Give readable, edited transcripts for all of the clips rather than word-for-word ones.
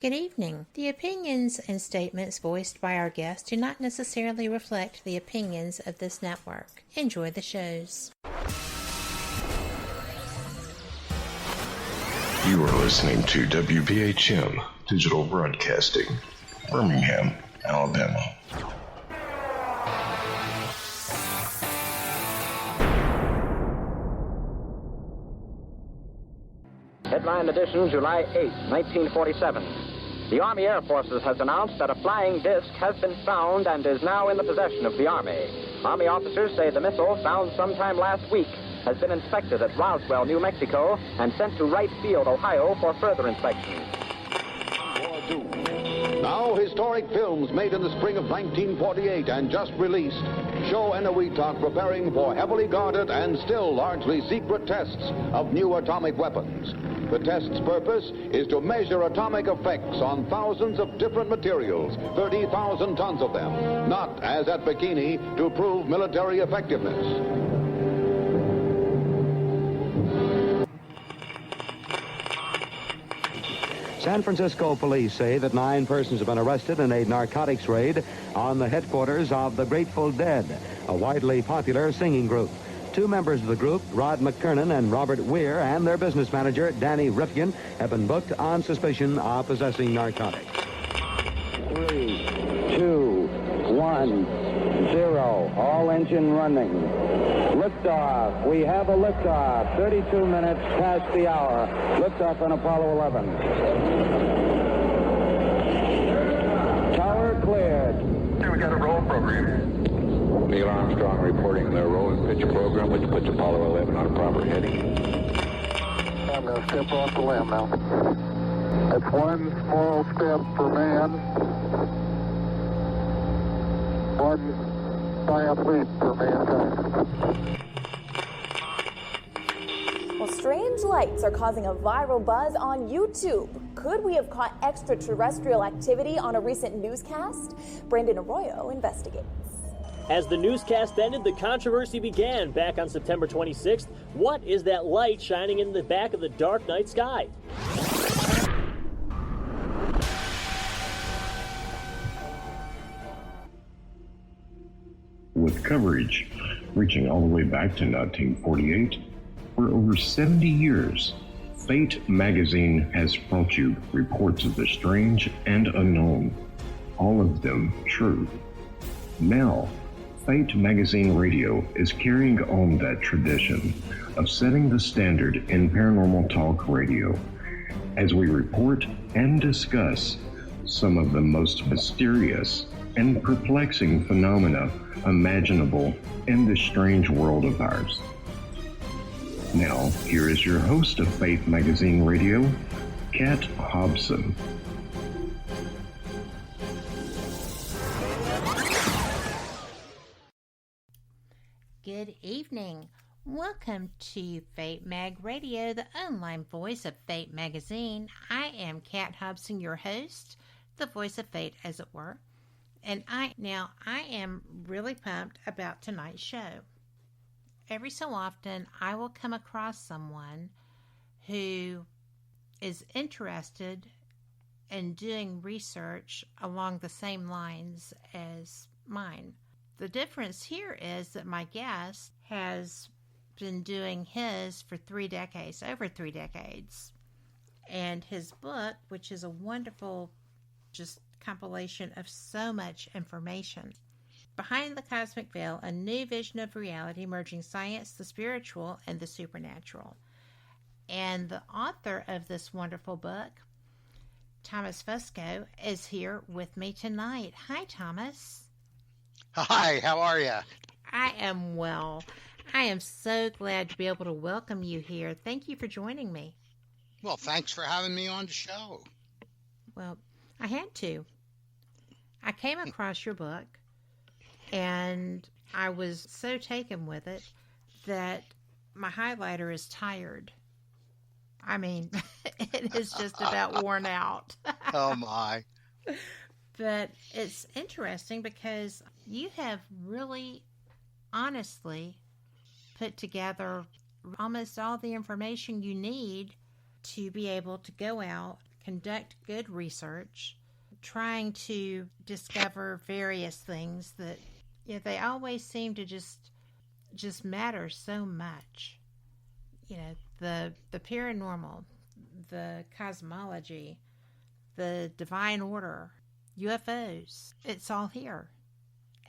Good evening. The opinions and statements voiced by our guests do not necessarily reflect the opinions of this network. Enjoy the shows. You are listening to WBHM Digital Broadcasting, Birmingham, Alabama. Headline edition, July 8, 1947. The Army Air Forces has announced that a flying disc has been found and is now in the possession of the Army. Army officers say the missile, found sometime last week, has been inspected at Roswell, New Mexico, and sent to Wright Field, Ohio, for further inspection. Now, historic films made in the spring of 1948 and just released show Eniwetok preparing for heavily guarded and still largely secret tests of new atomic weapons. The test's purpose is to measure atomic effects on thousands of different materials, 30,000 tons of them, not, as at Bikini, to prove military effectiveness. San Francisco police say that 9 persons have been arrested in a narcotics raid on the headquarters of the Grateful Dead, a widely popular singing group. 2 members of the group, Rod McKernan and Robert Weir, and their business manager, Danny Rifkin, have been booked on suspicion of possessing narcotics. 3, 2, 1, 0. All engine running. Liftoff. We have a liftoff. 32 minutes past the hour. Liftoff on Apollo 11. Tower cleared. Here we got a roll program. Neil Armstrong reporting the roll and pitch program, which puts Apollo 11 on a proper heading. I'm going to step off the limb now. That's one small step for man, one giant leap for mankind. Well, strange lights are causing a viral buzz on YouTube. Could we have caught extraterrestrial activity on a recent newscast? Brandon Arroyo investigates. As the newscast ended, the controversy began back on September 26th. What is that light shining in the back of the dark night sky? With coverage reaching all the way back to 1948, for over 70 years, Fate magazine has brought you reports of the strange and unknown, all of them true. Now, Fate Magazine Radio is carrying on that tradition of setting the standard in paranormal talk radio as we report and discuss some of the most mysterious and perplexing phenomena imaginable in this strange world of ours. Now, here is your host of Fate Magazine Radio, Kat Hobson. Good evening. Welcome to Fate Mag Radio, the online voice of Fate Magazine. I am Kat Hobson, your host, the voice of Fate, as it were. And I am really pumped about tonight's show. Every so often, I will come across someone who is interested in doing research along the same lines as mine. The difference here is that my guest has been doing his for over 3 decades. And his book, which is a wonderful just compilation of so much information. Behind the Cosmic Veil, a new vision of reality merging science, the spiritual, and the supernatural. And the author of this wonderful book, Thomas Fusco, is here with me tonight. Hi, Thomas. Hi, how are you? I am well. I am so glad to be able to welcome you here. Thank you for joining me. Well, thanks for having me on the show. Well, I had to. I came across your book, and I was so taken with it that my highlighter is tired. I mean, it is just about worn out. Oh, my. But it's interesting because you have really, honestly, put together almost all the information you need to be able to go out, conduct good research, trying to discover various things that they always seem to just matter so much. The paranormal, the cosmology, the divine order, UFOs, it's all here.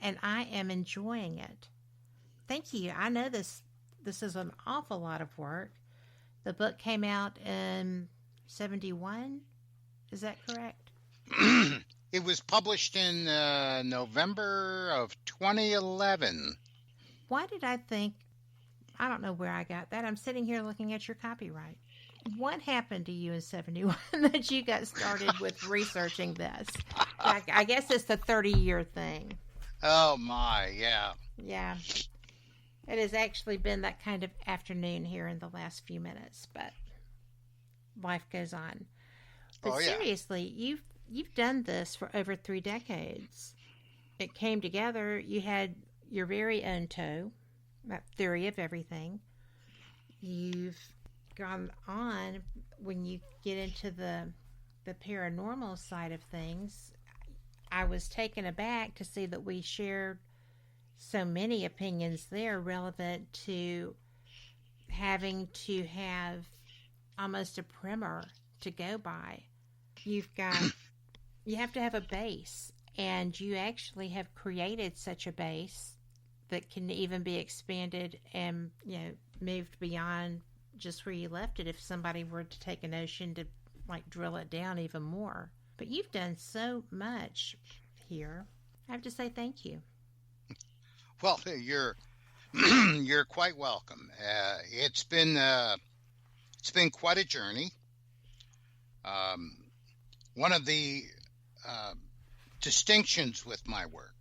And I am enjoying it. Thank you. I know this is an awful lot of work. The book came out in 1971. Is that correct? It was published in November of 2011. Why did I think, I don't know where I got that. I'm sitting here looking at your copyright. What happened to you in 1971 that you got started with researching this? I guess it's the 30-year thing. Oh, my, yeah. Yeah. It has actually been that kind of afternoon here in the last few minutes, but life goes on. But seriously, you've done this for over 3 decades. It came together. You had your very own toe, that theory of everything. You've gone on, when you get into the paranormal side of things, I was taken aback to see that we shared so many opinions there relevant to having to have almost a primer to go by. You have to have a base, and you actually have created such a base that can even be expanded and moved beyond just where you left it if somebody were to take a notion to drill it down even more. But you've done so much here. I have to say thank you. Well, you're quite welcome. It's been quite a journey. One of the distinctions with my work,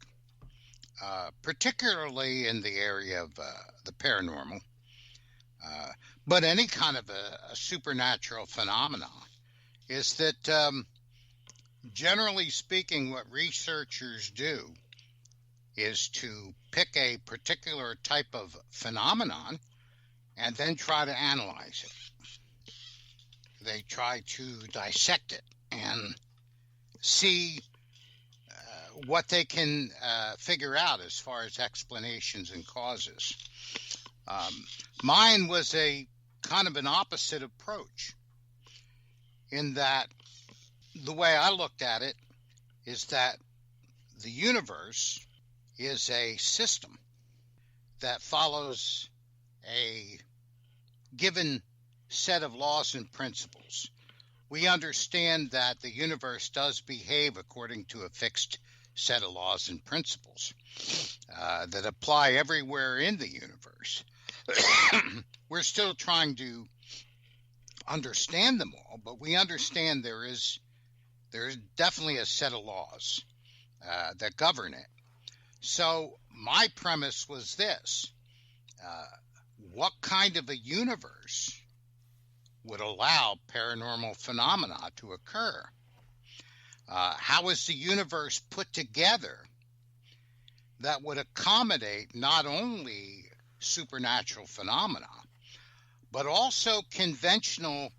particularly in the area of the paranormal, but any kind of a supernatural phenomena, is that generally speaking, what researchers do is to pick a particular type of phenomenon and then try to analyze it. They try to dissect it and see what they can figure out as far as explanations and causes. Mine was a kind of an opposite approach, in that the way I looked at it is that the universe is a system that follows a given set of laws and principles. We understand that the universe does behave according to a fixed set of laws and principles that apply everywhere in the universe. We're still trying to understand them all, but we understand there is definitely a set of laws that govern it. So my premise was this: what kind of a universe would allow paranormal phenomena to occur? How is the universe put together that would accommodate not only supernatural phenomena, but also conventional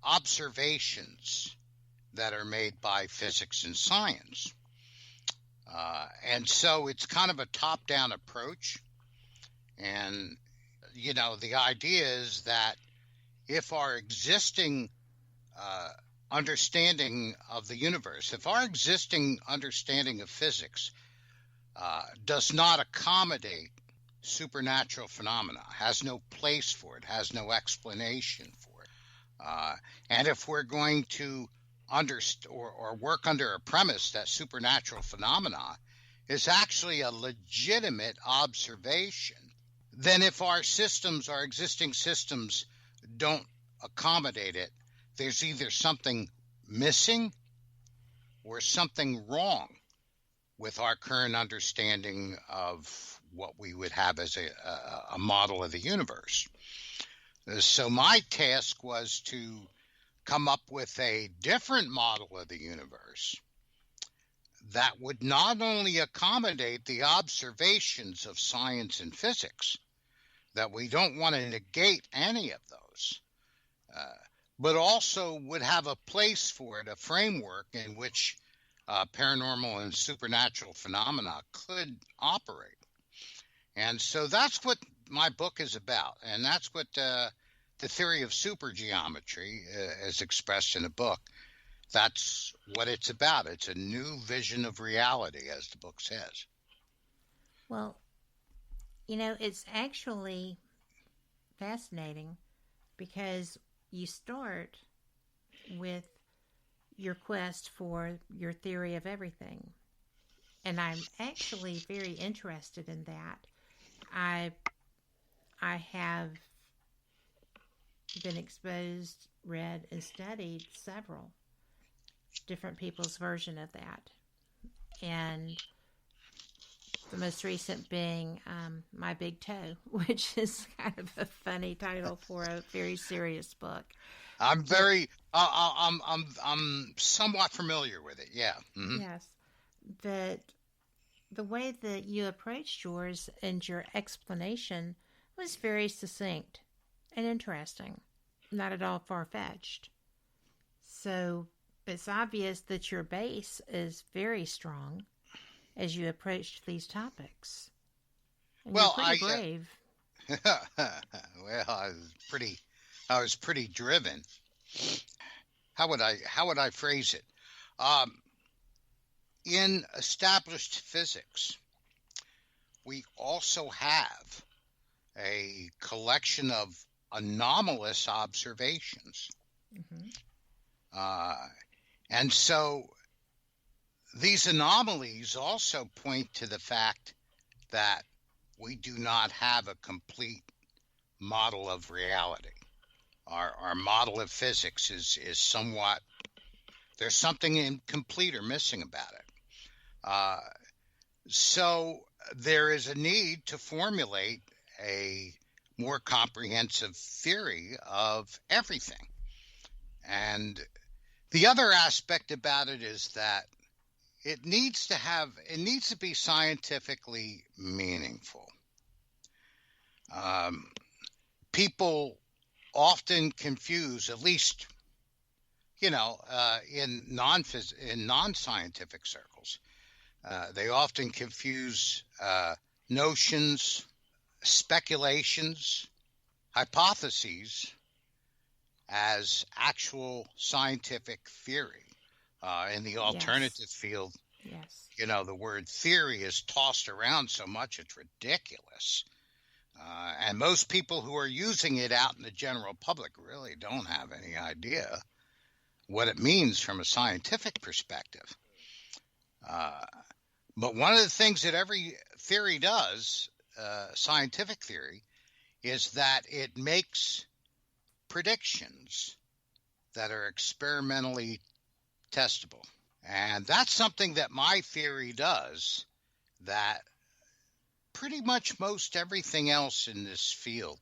observations that are made by physics and science? And so it's kind of a top-down approach. And, the idea is that if our existing understanding of the universe, if our existing understanding of physics does not accommodate supernatural phenomena, has no place for it, has no explanation for it, and if we're going to or work under a premise that supernatural phenomena is actually a legitimate observation, then if our existing systems don't accommodate it, there's either something missing or something wrong with our current understanding of what we would have as a model of the universe. So my task was to come up with a different model of the universe that would not only accommodate the observations of science and physics, that we don't want to negate any of those, but also would have a place for it, a framework in which paranormal and supernatural phenomena could operate. And so that's what my book is about, and that's what the theory of supergeometry, as expressed in the book, that's what it's about. It's a new vision of reality, as the book says. Well, you know, it's actually fascinating because you start with your quest for your theory of everything. And I'm actually very interested in that. I have been exposed, read, and studied several different people's version of that. And the most recent being My Big Toe, which is kind of a funny title for a very serious book. I'm somewhat familiar with it. Yeah. Mm-hmm. Yes, but the way that you approached yours and your explanation was very succinct and interesting, not at all far-fetched. So it's obvious that your base is very strong as you approached these topics. And well, you're pretty brave. Well, I was pretty driven. How would I phrase it? In established physics, we also have a collection of anomalous observations. Mm-hmm. And so these anomalies also point to the fact that we do not have a complete model of reality. Our model of physics is somewhat, there's something incomplete or missing about it. So there is a need to formulate a more comprehensive theory of everything. And the other aspect about it is that it needs to be scientifically meaningful. People often confuse, at least, in non-scientific circles, they often confuse notions, speculations, hypotheses as actual scientific theory. In the alternative field, yes, the word theory is tossed around so much it's ridiculous. And most people who are using it out in the general public really don't have any idea what it means from a scientific perspective. But one of the things that every theory does, scientific theory, is that it makes predictions that are experimentally testable. And that's something that my theory does that pretty much most everything else in this field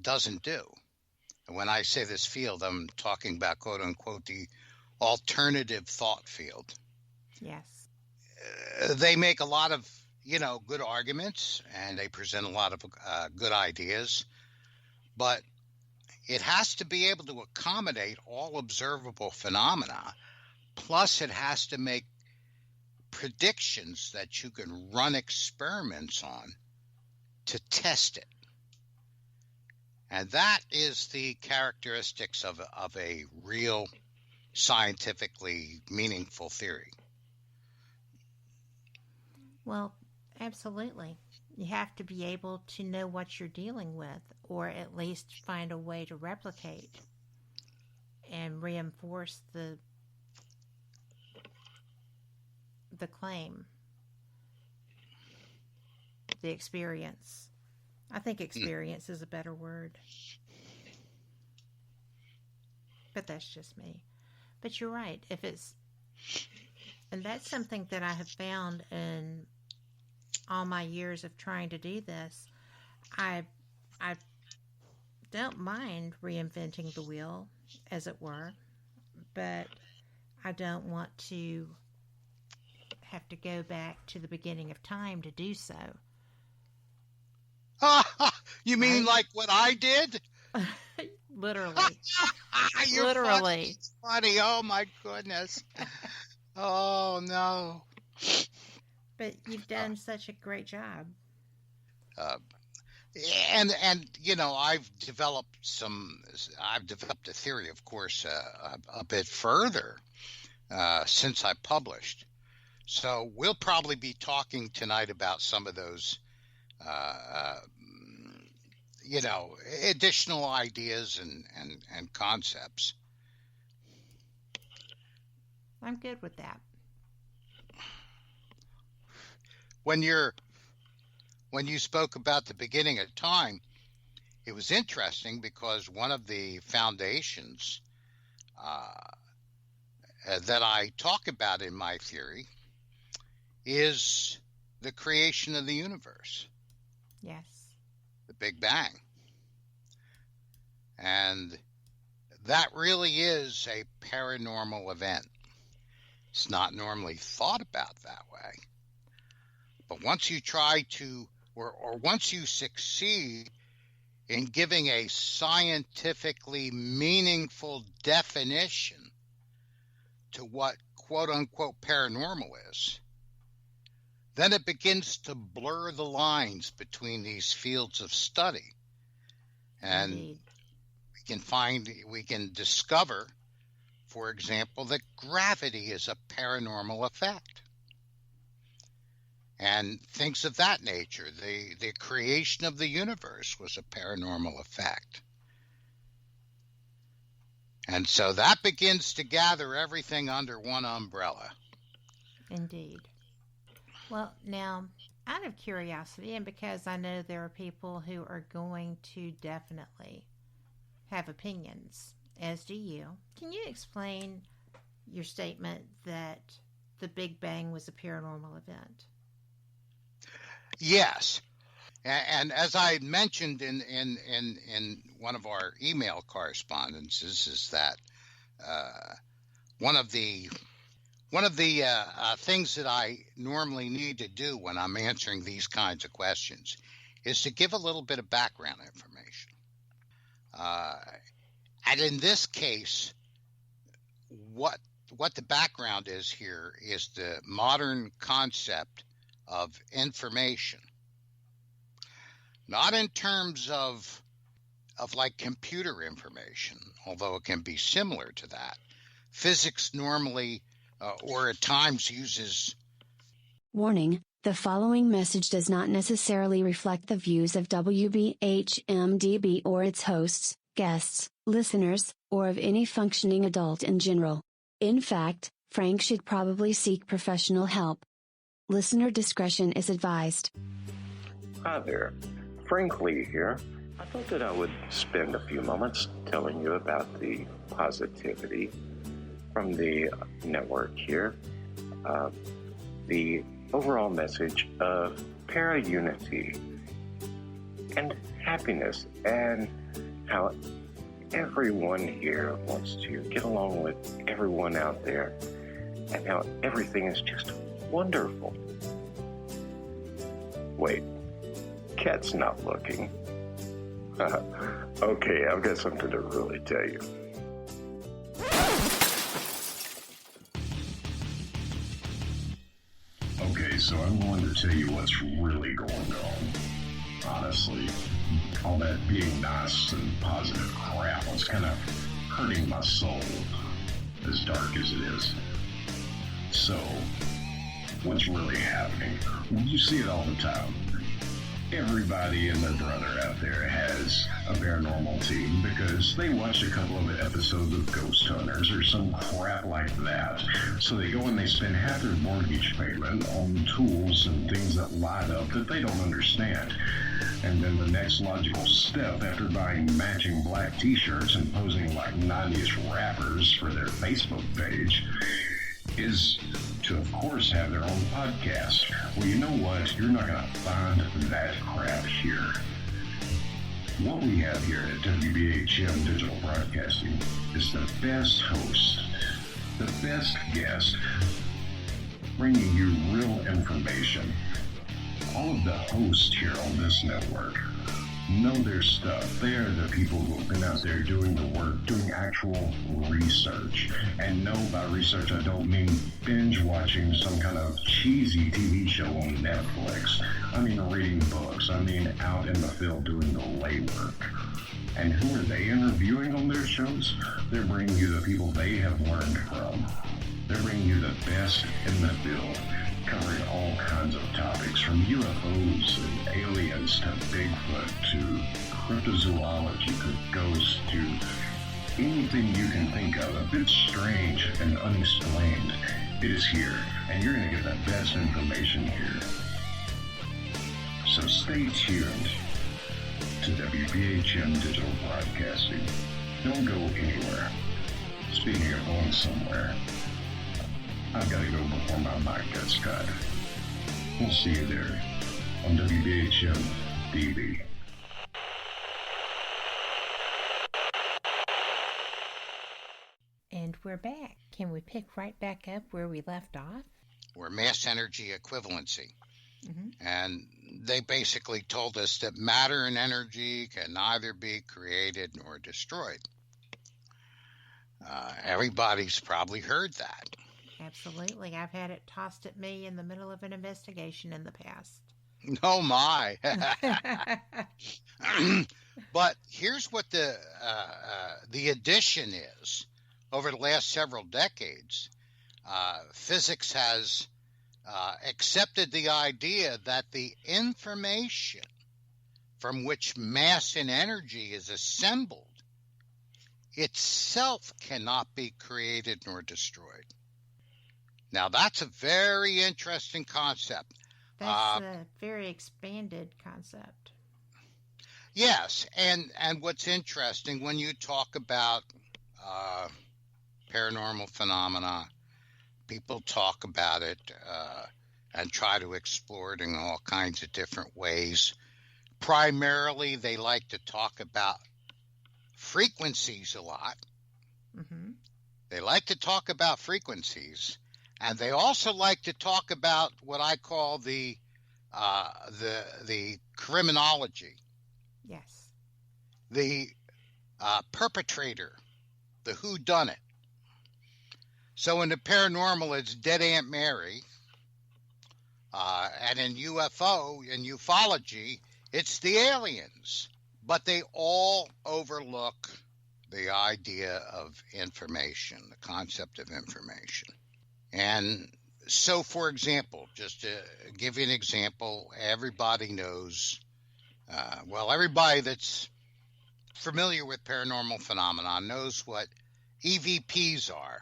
doesn't do. And when I say this field, I'm talking about, quote unquote, the alternative thought field. Yes. They make a lot of, good arguments, and they present a lot of good ideas, but it has to be able to accommodate all observable phenomena. Plus, it has to make predictions that you can run experiments on to test it. And that is the characteristics of a real scientifically meaningful theory. Well, absolutely. You have to be able to know what you're dealing with, or at least find a way to replicate and reinforce the claim, the experience. I think experience is a better word. But that's just me. But you're right. And that's something that I have found in all my years of trying to do this. I don't mind reinventing the wheel, as it were, but I don't want to have to go back to the beginning of time to do so. You mean like what I did? Literally. You're Literally. funny. Oh, my goodness. Oh, no. But you've done such a great job. And you know, I've developed a theory, of course, a bit further since I published. So we'll probably be talking tonight about some of those, you know, additional ideas and concepts. I'm good with that. When you spoke about the beginning of time, it was interesting because one of the foundations that I talk about in my theory is the creation of the universe. Yes. The Big Bang. And that really is a paranormal event. It's not normally thought about that way. But once you try to, or once you succeed in giving a scientifically meaningful definition to what quote-unquote paranormal is, then it begins to blur the lines between these fields of study. And Indeed. we can discover, for example, that gravity is a paranormal effect. And things of that nature. The creation of the universe was a paranormal effect. And so that begins to gather everything under one umbrella. Indeed. Well, now, out of curiosity, and because I know there are people who are going to definitely have opinions, as do you, can you explain your statement that the Big Bang was a paranormal event? Yes. And as I mentioned in one of our email correspondences, is that one of the things that I normally need to do when I'm answering these kinds of questions is to give a little bit of background information. And in this case, what the background is here is the modern concept of information. Not in terms of like computer information, although it can be similar to that. Physics normally or at times uses... Warning, the following message does not necessarily reflect the views of WBHM-DB or its hosts, guests, listeners, or of any functioning adult in general. In fact, Frank should probably seek professional help. Listener discretion is advised. Hi there, Frank Lee here. I thought that I would spend a few moments telling you about the positivity from the network here. The overall message of para-unity and happiness, and how everyone here wants to get along with everyone out there, and how everything is just wonderful. Wait, Cat's not looking. Okay, I've got something to really tell you. Okay, so I'm going to tell you what's really going on. Honestly, all that being nice and positive crap was kind of hurting my soul, as dark as it is. So, what's really happening? Well, you see it all the time. Everybody and their brother out there has a paranormal team because they watched a couple of episodes of Ghost Hunters or some crap like that. So they go and they spend half their mortgage payment on tools and things that light up that they don't understand. And then the next logical step after buying matching black t-shirts and posing like 90s rappers for their Facebook page is to, of course, have their own podcast. Well, you know what? You're not going to find that crap here. What we have here at WBHM Digital Broadcasting is the best host, the best guest, bringing you real information. All of the hosts here on this network know their stuff. They are the people who have been out there doing the work, doing actual research. And no, by research, I don't mean binge watching some kind of cheesy TV show on Netflix. I mean reading books. I mean out in the field doing the legwork. And who are they interviewing on their shows? They're bringing you the people they have learned from. They're bringing you the best in the field, covering all kinds of topics, from UFOs and aliens to Bigfoot to cryptozoology to ghosts to anything you can think of, a bit strange and unexplained. It is here, and you're going to get the best information here. So stay tuned to WBHM Digital Broadcasting. Don't go anywhere. Speaking of going somewhere, I've got to go before my mic gets cut. We'll see you there on WBHM-DB. And we're back. Can we pick right back up where we left off? Or mass energy equivalency. Mm-hmm. And they basically told us that matter and energy can neither be created nor destroyed. Everybody's probably heard that. Absolutely. I've had it tossed at me in the middle of an investigation in the past. Oh, my. But here's what the addition is. Over the last several decades, physics has accepted the idea that the information from which mass and energy is assembled itself cannot be created nor destroyed. Now, that's a very interesting concept. That's a very expanded concept. Yes, and what's interesting, when you talk about paranormal phenomena, people talk about it and try to explore it in all kinds of different ways. Primarily, they like to talk about frequencies a lot. Mm-hmm. They like to talk about frequencies, and they also like to talk about what I call the criminology. Yes. The perpetrator, the whodunit. So in the paranormal, it's Dead Aunt Mary. And in UFO, in ufology, it's the aliens. But they all overlook the idea of information, the concept of information. And so, for example, just to give you an example, everybody knows, everybody that's familiar with paranormal phenomena knows what EVPs are,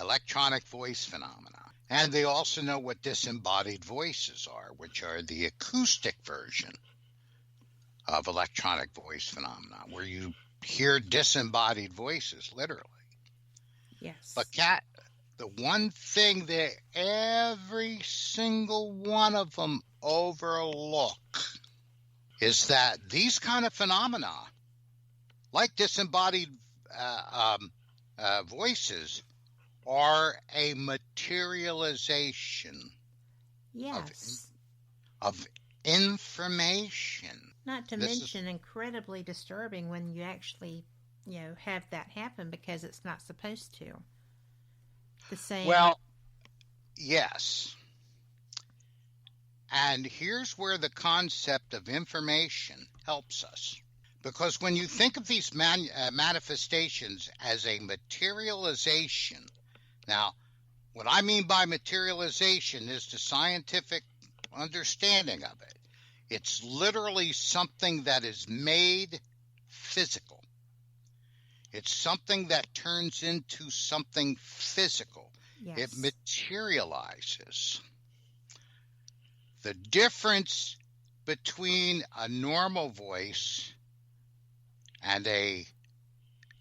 electronic voice phenomena. And they also know what disembodied voices are, which are the acoustic version of electronic voice phenomena, where you hear disembodied voices, literally. Yes. But, Kat, the one thing that every single one of them overlook is that these kind of phenomena, like disembodied voices, are a materialization of information. Not to mention incredibly disturbing when you actually, have that happen because it's not supposed to. The same. Well, yes. And here's where the concept of information helps us. Because when you think of these manifestations as a materialization, now, what I mean by materialization is the scientific understanding of it. It's literally something that is made physical. It's something that turns into something physical. Yes. It materializes. The difference between a normal voice and a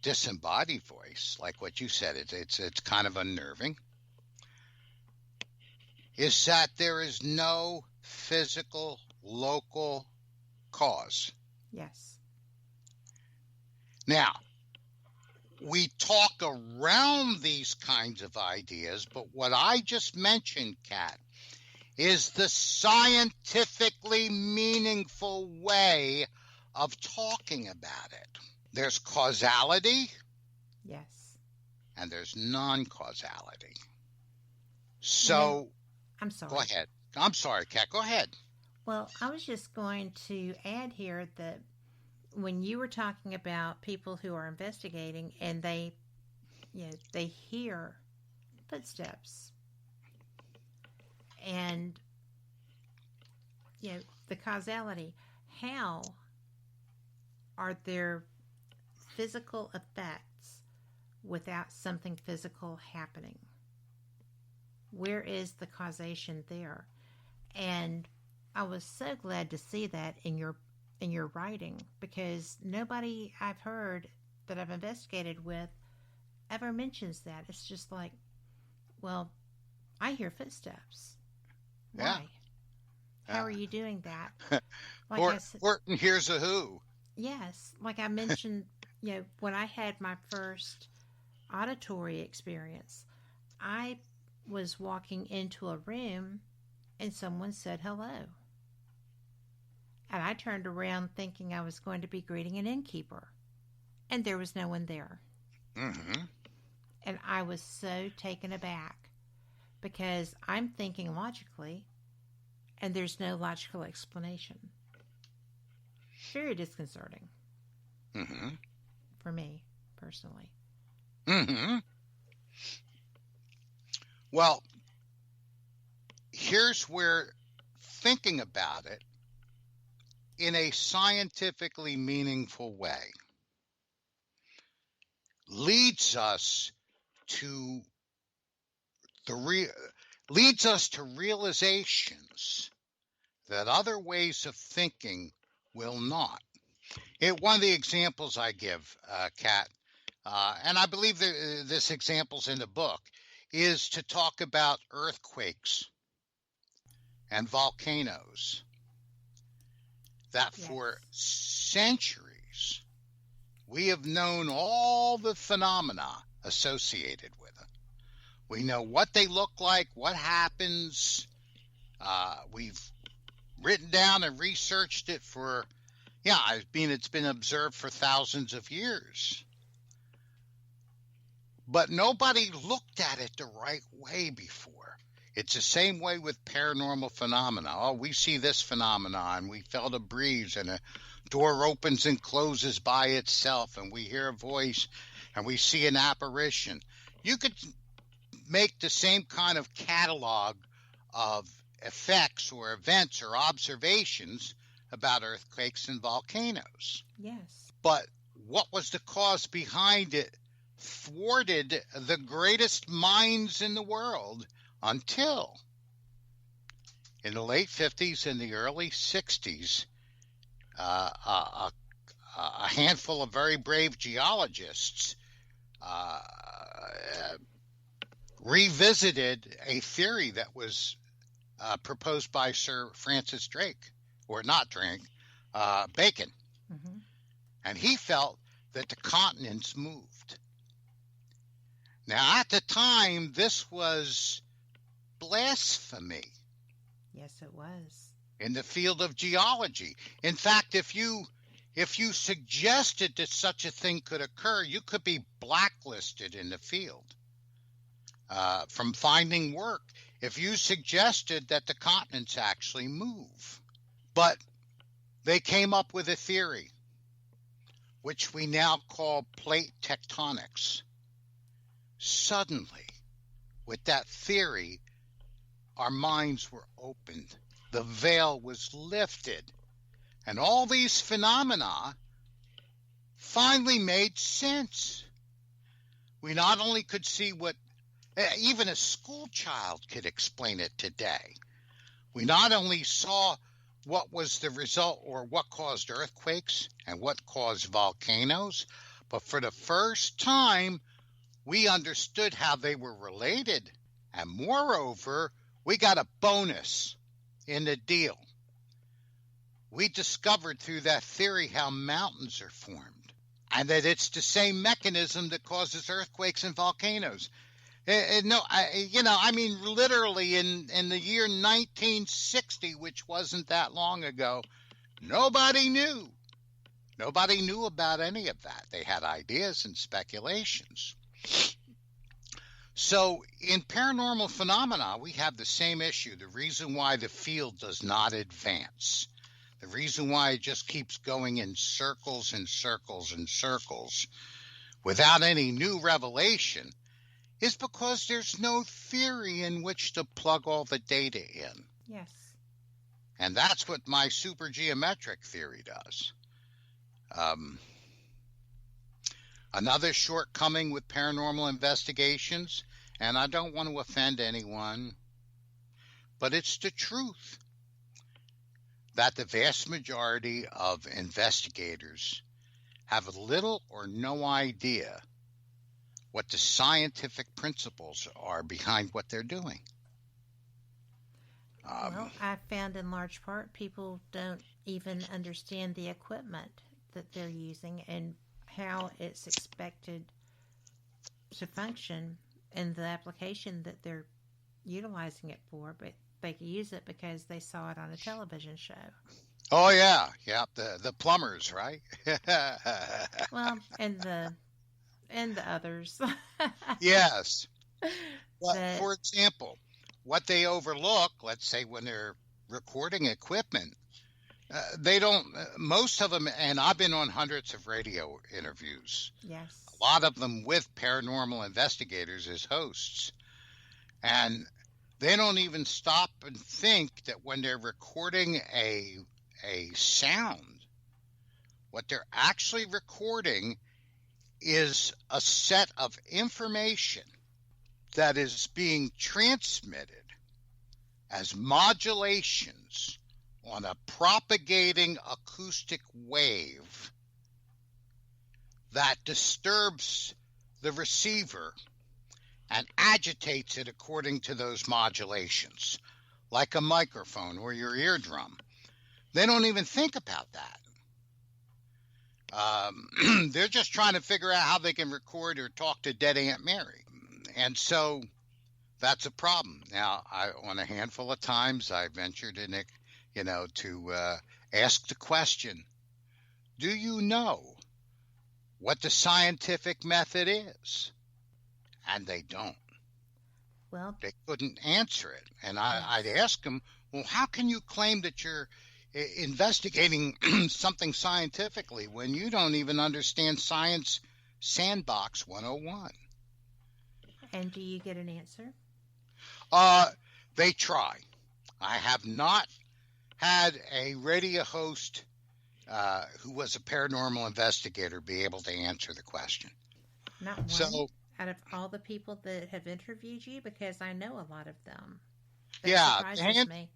disembodied voice, like what you said, it's kind of unnerving, is that there is no physical local cause. Yes. Now, we talk around these kinds of ideas, but what I just mentioned, Kat, is the scientifically meaningful way of talking about it. There's causality. Yes. And there's non-causality. So, I'm sorry. Go ahead. I'm sorry, Kat. Go ahead. Well, I was just going to add here that when you were talking about people who are investigating and they hear footsteps and, the causality, how are there physical effects without something physical happening? Where is the causation there? And I was so glad to see that in your writing, because nobody I've heard that I've investigated with ever mentions that. It's just like, well, I hear footsteps. Why? How are you doing that? Like Horton hears a who. Yes. Like I mentioned, when I had my first auditory experience, I was walking into a room and someone said hello. And I turned around thinking I was going to be greeting an innkeeper. And there was no one there. Mm-hmm. And I was so taken aback because I'm thinking logically and there's no logical explanation. Very disconcerting. Mm-hmm. For me, personally. Mm-hmm. Well, here's where thinking about it in a scientifically meaningful way leads us to realizations that other ways of thinking will not. One of the examples I give, Kat, and I believe this example's in the book, is to talk about earthquakes and volcanoes. That for centuries we have known all the phenomena associated with it. We know what they look like, what happens. We've written down and researched it for, it's been observed for thousands of years. But nobody looked at it the right way before. It's the same way with paranormal phenomena. Oh, we see this phenomenon. We felt a breeze and a door opens and closes by itself, and we hear a voice and we see an apparition. You could make the same kind of catalog of effects or events or observations about earthquakes and volcanoes. Yes. But what was the cause behind it thwarted the greatest minds in the world until in the late 50s and the early 60s, a handful of very brave geologists revisited a theory that was proposed by Sir Francis Drake, or not Drake, Bacon. Mm-hmm. And he felt that the continents moved. Now, at the time, this was blasphemy. Yes, it was. In the field of geology. In fact, if you suggested that such a thing could occur, you could be blacklisted in the field from finding work if you suggested that the continents actually move. But they came up with a theory, which we now call plate tectonics. Suddenly, with that theory, our minds were opened. The veil was lifted. And all these phenomena finally made sense. We not only could see what even a school child could explain it today. We not only saw what was the result or what caused earthquakes and what caused volcanoes, but for the first time, we understood how they were related. And moreover, we got a bonus in the deal. We discovered through that theory how mountains are formed, and that it's the same mechanism that causes earthquakes and volcanoes. No, I mean, literally in the year 1960, which wasn't that long ago, nobody knew. Nobody knew about any of that. They had ideas and speculations. So in paranormal phenomena, we have the same issue. The reason why the field does not advance, the reason why it just keeps going in circles and circles and circles without any new revelation, is because there's no theory in which to plug all the data in. Yes. And that's what my supergeometric theory does. Another shortcoming with paranormal investigations, and I don't want to offend anyone, but it's the truth, that the vast majority of investigators have little or no idea what the scientific principles are behind what they're doing. Well, I found in large part people don't even understand the equipment that they're using and how it's expected to function in the application that they're utilizing it for, but they use it because they saw it on a television show. Oh yeah, the plumbers, right? Well, and the others. Yes. Well, for example, what they overlook, let's say when they're recording equipment, they don't, most of them, and I've been on hundreds of radio interviews. Yes. A lot of them with paranormal investigators as hosts. And they don't even stop and think that when they're recording a sound, what they're actually recording is a set of information that is being transmitted as modulations on a propagating acoustic wave that disturbs the receiver and agitates it according to those modulations, like a microphone or your eardrum. They don't even think about that. They're just trying to figure out how they can record or talk to dead Aunt Mary. And so that's a problem. Now, on a handful of times, I ventured in it, to ask the question, do you know what the scientific method is? And they don't. Well, they couldn't answer it. And I'd ask them, well, how can you claim that you're investigating something scientifically when you don't even understand Science Sandbox 101? And do you get an answer? They try. I have not had a radio host who was a paranormal investigator be able to answer the question. Not one So, out of all the people that have interviewed you, because I know a lot of them. That surprises me.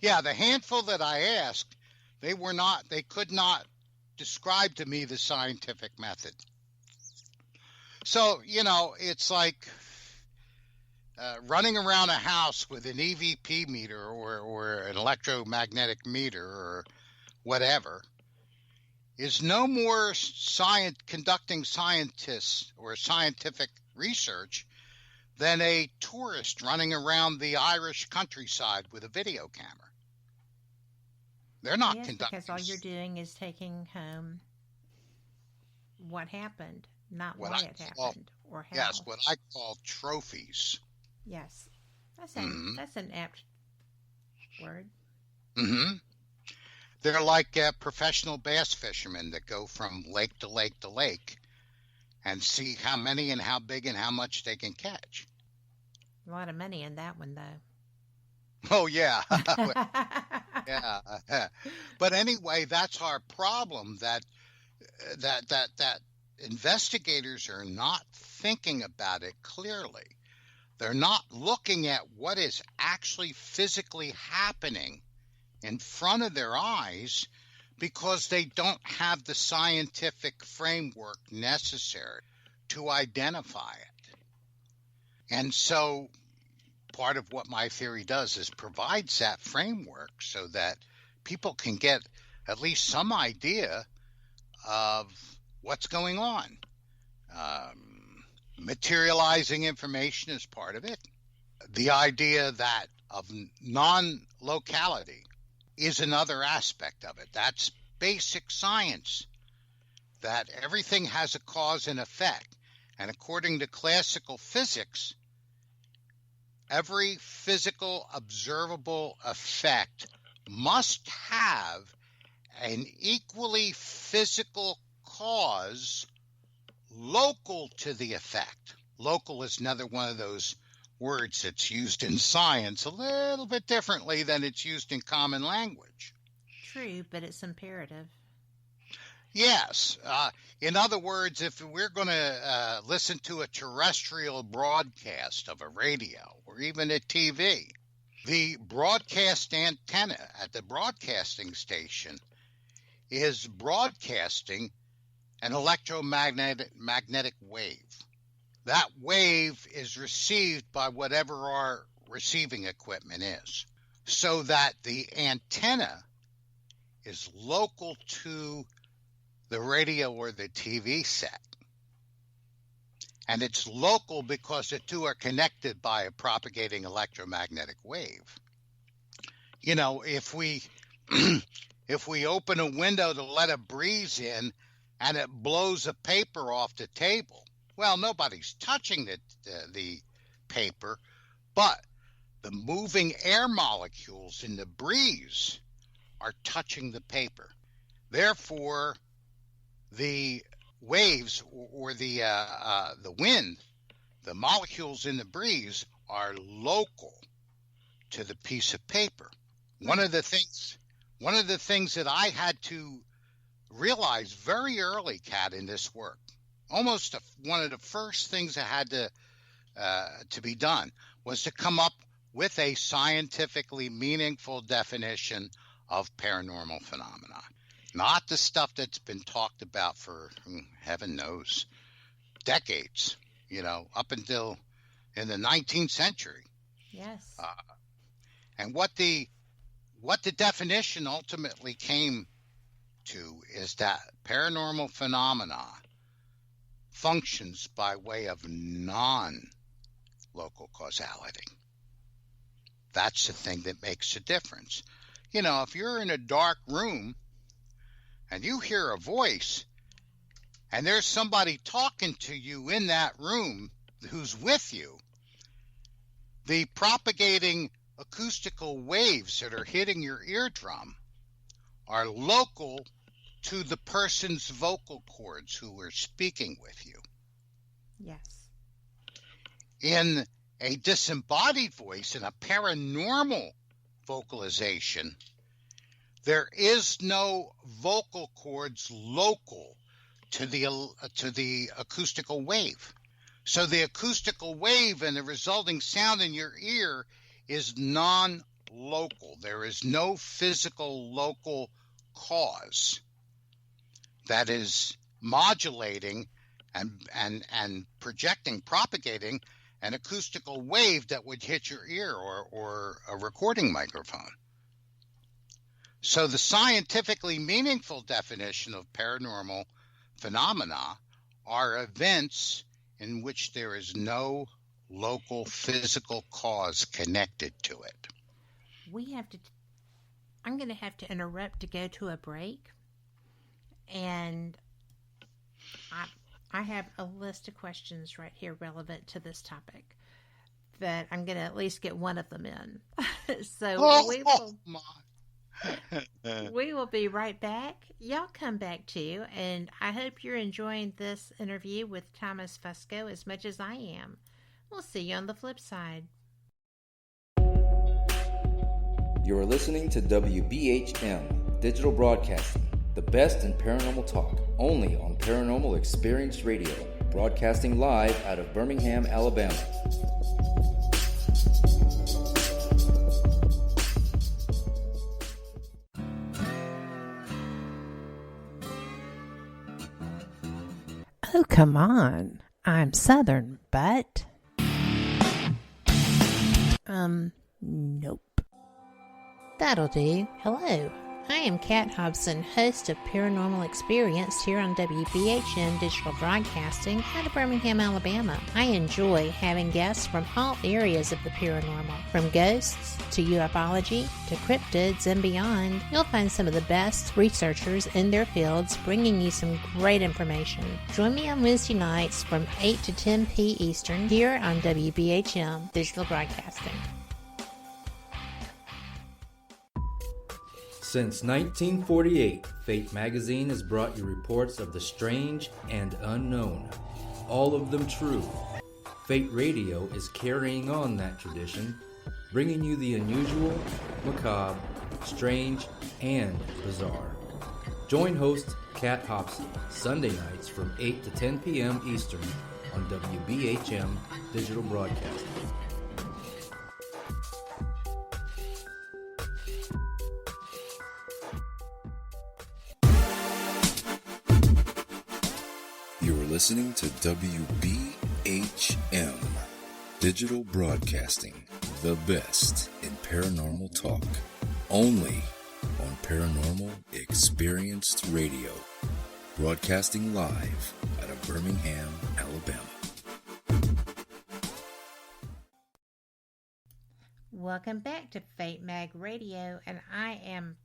Yeah, the handful that I asked, they could not describe to me the scientific method. So, it's like running around a house with an EVP meter or an electromagnetic meter or whatever is no more conducting scientists or scientific research than a tourist running around the Irish countryside with a video camera. They're not conducting. Because all you're doing is taking home what happened, not why it happened or how. Yes, what I call trophies. Yes, that's an apt word. Mm-hmm. They're like professional bass fishermen that go from lake to lake to lake and see how many and how big and how much they can catch. A lot of money in that one, though. Oh, yeah. Yeah. But anyway, that's our problem, that investigators are not thinking about it clearly. They're not looking at what is actually physically happening in front of their eyes because they don't have the scientific framework necessary to identify it. And so part of what my theory does is provides that framework so that people can get at least some idea of what's going on. Materializing information is part of it. The idea that of non-locality is another aspect of it. That's basic science, that everything has a cause and effect. And according to classical physics, every physical observable effect must have an equally physical cause local to the effect. Local is another one of those words that's used in science a little bit differently than it's used in common language. True, but it's imperative. Yes. In other words, if we're going to listen to a terrestrial broadcast of a radio or even a TV, the broadcast antenna at the broadcasting station is broadcasting an electromagnetic wave. That wave is received by whatever our receiving equipment is, so that the antenna is local to the radio or the TV set. And it's local because the two are connected by a propagating electromagnetic wave. You know, if we open a window to let a breeze in and it blows a paper off the table, well, nobody's touching the paper, but the moving air molecules in the breeze are touching the paper. Therefore, the waves or the wind, the molecules in the breeze are local to the piece of paper. One of the things that I had to realize very early, Kat, in this work, almost one of the first things that had to be done was to come up with a scientifically meaningful definition of paranormal phenomena. Not the stuff that's been talked about for, heaven knows, decades, up until in the 19th century. Yes. And what the definition ultimately came to is that paranormal phenomena functions by way of non-local causality. That's the thing that makes a difference. If you're in a dark room and you hear a voice and there's somebody talking to you in that room who's with you, the propagating acoustical waves that are hitting your eardrum are local to the person's vocal cords who are speaking with you. Yes. In a disembodied voice, in a paranormal vocalization, there is no vocal cords local to the acoustical wave. So the acoustical wave and the resulting sound in your ear is non-local. There is no physical local cause that is modulating and projecting, propagating an acoustical wave that would hit your ear or a recording microphone. So the scientifically meaningful definition of paranormal phenomena are events in which there is no local physical cause connected to it. I'm going to have to interrupt to go to a break. And I have a list of questions right here relevant to this topic that I'm going to at least get one of them in. So we will be right back. Y'all come back too, and I hope you're enjoying this interview with Thomas Fusco as much as I am. We'll see you on the flip side. You're listening to WBHM Digital Broadcasting, the best in paranormal talk, only on Paranormal Experience Radio, broadcasting live out of Birmingham, Alabama. Oh, come on. I'm Southern, but... Nope. That'll do. Hello, I am Kat Hobson, host of Paranormal Experience here on WBHM Digital Broadcasting out of Birmingham, Alabama. I enjoy having guests from all areas of the paranormal, from ghosts to ufology to cryptids and beyond. You'll find some of the best researchers in their fields bringing you some great information. Join me on Wednesday nights from 8 to 10 p. Eastern here on WBHM Digital Broadcasting. Since 1948, Fate magazine has brought you reports of the strange and unknown, all of them true. Fate Radio is carrying on that tradition, bringing you the unusual, macabre, strange, and bizarre. Join host Kat Hobson Sunday nights from 8 to 10 p.m. Eastern on WBHM Digital Broadcasting. You're listening to WBHM Digital Broadcasting, the best in paranormal talk, only on Paranormal Experienced Radio, broadcasting live out of Birmingham, Alabama. Welcome back to Fate Mag Radio, and I am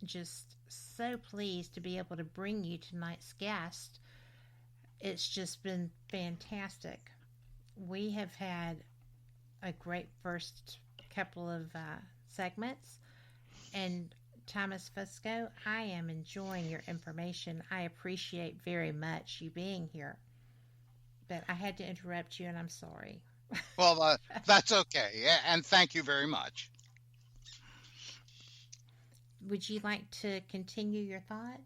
just so pleased to be able to bring you tonight's guest. It's just been fantastic. We have had a great first couple of segments. And Thomas Fusco, I am enjoying your information. I appreciate very much you being here. But I had to interrupt you, and I'm sorry. Well, that's okay. Yeah, and thank you very much. Would you like to continue your thought?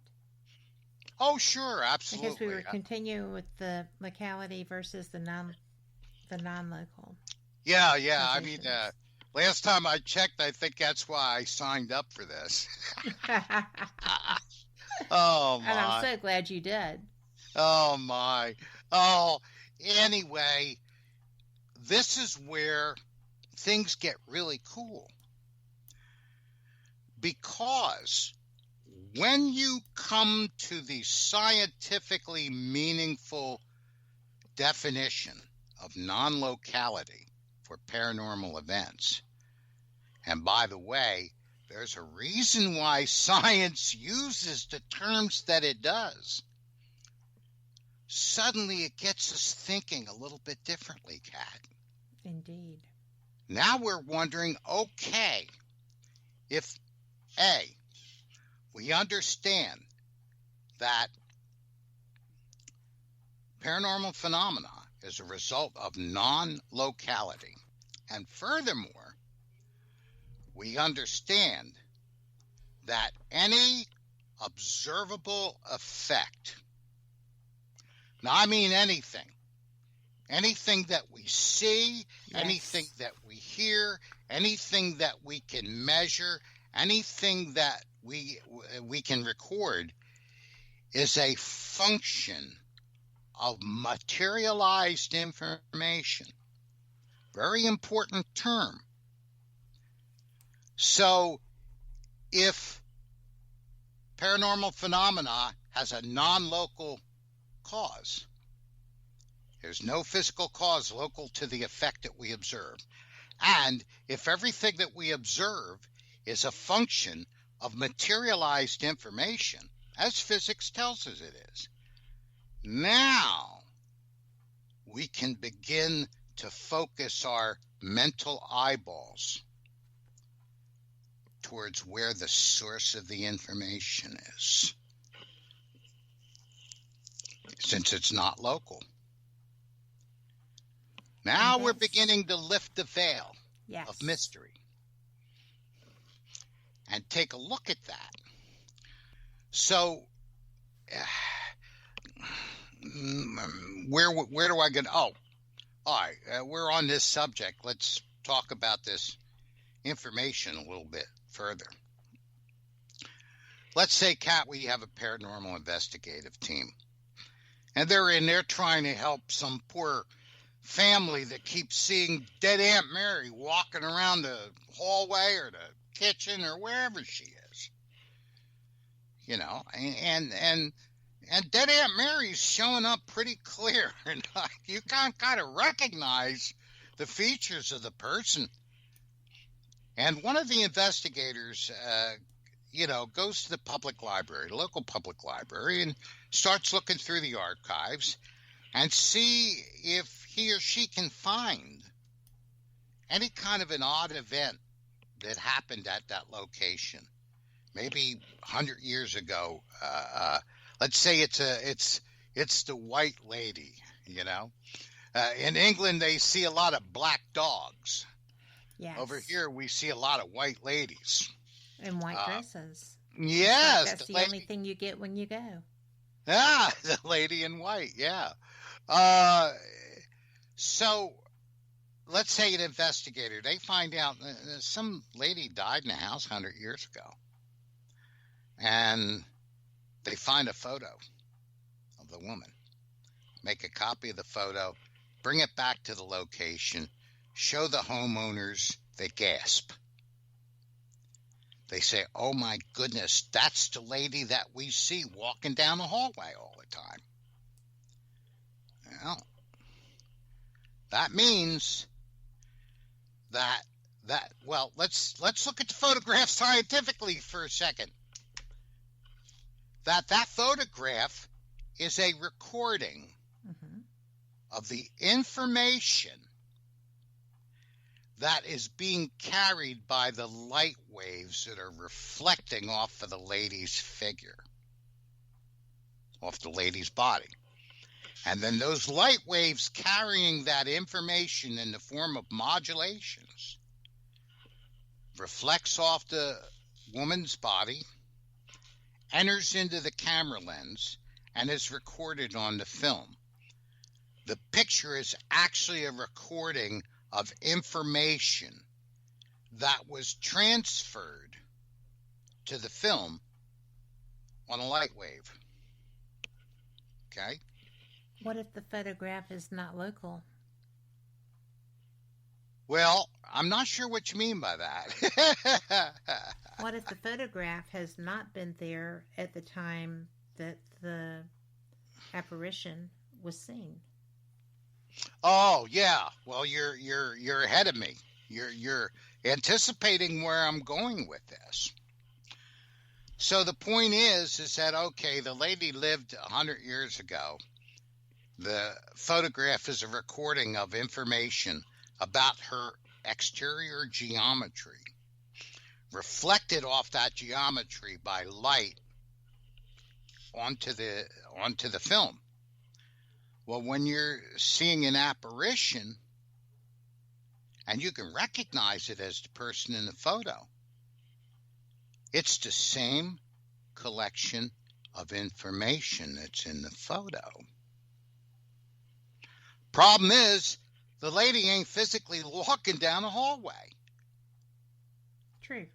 Oh, sure, absolutely. Because we were continuing with the locality versus the non-local. Yeah. I mean, last time I checked, I think that's why I signed up for this. Oh, my. And I'm so glad you did. Oh, my. Oh, anyway, this is where things get really cool. Because when you come to the scientifically meaningful definition of non-locality for paranormal events, and by the way, there's a reason why science uses the terms that it does, suddenly it gets us thinking a little bit differently, Kat. Indeed. Now we're wondering, okay, if A, we understand that paranormal phenomena is a result of non-locality. And furthermore, we understand that any observable effect, now I mean anything that we see, yes, anything that we hear, anything that we can measure, anything that we can record is a function of materialized information. Very important term. So if paranormal phenomena has a non-local cause, there's no physical cause local to the effect that we observe. And if everything that we observe is a function of materialized information, as physics tells us it is, now we can begin to focus our mental eyeballs towards where the source of the information is, since it's not local. Now we're beginning to lift the veil, yes, of mystery and take a look at that. So, where do I get? Oh, all right. We're on this subject. Let's talk about this information a little bit further. Let's say, Kat, we have a paranormal investigative team, and they're in there trying to help some poor family that keeps seeing dead Aunt Mary walking around the hallway or the kitchen or wherever she is. you know, and Dead Aunt Mary's showing up pretty clear, and you can kind of recognize the features of the person. And one of the investigators, goes to the public library, local public library, and starts looking through the archives and see if he or she can find any kind of an odd event that happened at that location. Maybe 100 years ago, let's say it's the white lady, you know. In England, they see a lot of black dogs. Yes. Over here, we see a lot of white ladies. In white dresses. Yes. That's the only thing you get when you go. Ah, the lady in white, yeah. So let's say an investigator, they find out some lady died in a house 100 years ago. And they find a photo of the woman, make a copy of the photo, bring it back to the location, show the homeowners, they gasp. They say, oh my goodness, that's the lady that we see walking down the hallway all the time. Well, that means that let's look at the photograph scientifically for a second. That photograph is a recording of the information that is being carried by the light waves that are reflecting off of the lady's figure, off the lady's body. And then those light waves carrying that information in the form of modulations reflects off the woman's body, enters into the camera lens, and is recorded on the film. The picture is actually a recording of information that was transferred to the film on a light wave. Okay? What if the photograph is not local? Well, I'm not sure what you mean by that. What if the photograph has not been there at the time that the apparition was seen? Oh, yeah. Well, you're ahead of me. You're anticipating where I'm going with this. So the point is that, okay, the lady lived 100 years ago. The photograph is a recording of information about her exterior geometry, reflected off that geometry by light onto the film. Well, when you're seeing an apparition and you can recognize it as the person in the photo, it's the same collection of information that's in the photo. Problem is, the lady ain't physically walking down the hallway. True.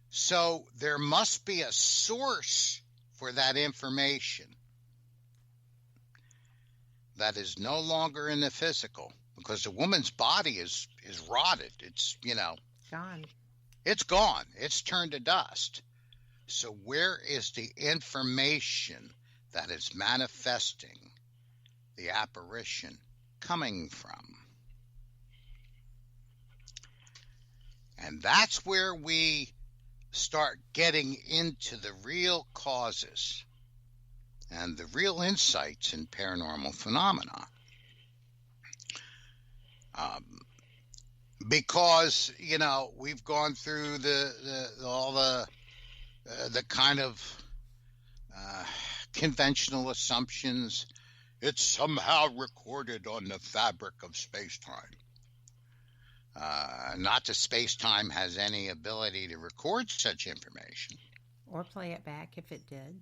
So there must be a source for that information that is no longer in the physical, because the woman's body is rotted. It's, gone. It's gone. It's turned to dust. So where is the information that is manifesting the apparition coming from? And that's where we start getting into the real causes and the real insights in paranormal phenomena. Because, we've gone through all the kind of conventional assumptions. It's somehow recorded on the fabric of space-time. Not that space-time has any ability to record such information. Or play it back if it did.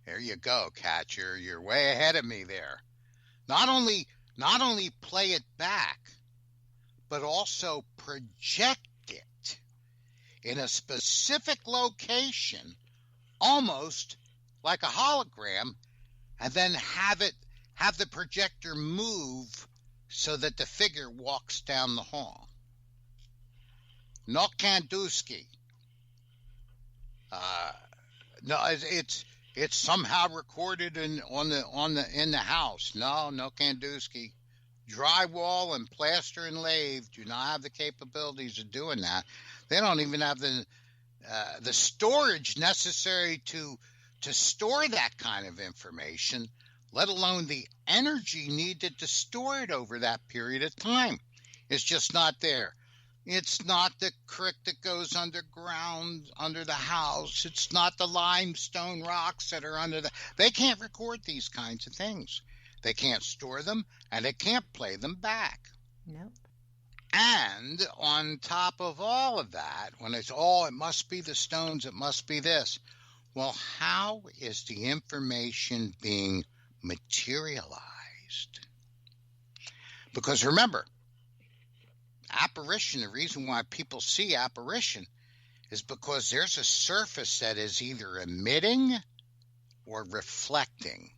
There you go, Kat. You're way ahead of me there. Not only play it back, but also project it in a specific location, almost like a hologram, and then have the projector move so that the figure walks down the hall. No Kanduski. No, it's somehow recorded in the house. No Kandusky. Drywall and plaster and lathe do not have the capabilities of doing that. They don't even have the storage necessary to store that kind of information, let alone the energy needed to store it over that period of time. It's just not there. It's not the creek that goes underground under the house. It's not the limestone rocks that are under they can't record these kinds of things. They can't store them, and they can't play them back. Nope. And on top of all of that, when it's it must be the stones, it must be this. Well, how is the information being materialized? Because remember, apparition, the reason why people see apparition is because there's a surface that is either emitting or reflecting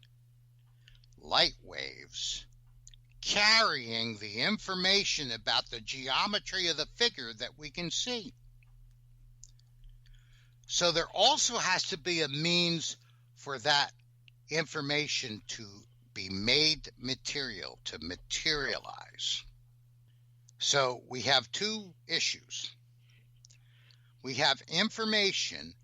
light waves, carrying the information about the geometry of the figure that we can see. So there also has to be a means for that information to be made material, to materialize. So we have two issues. We have information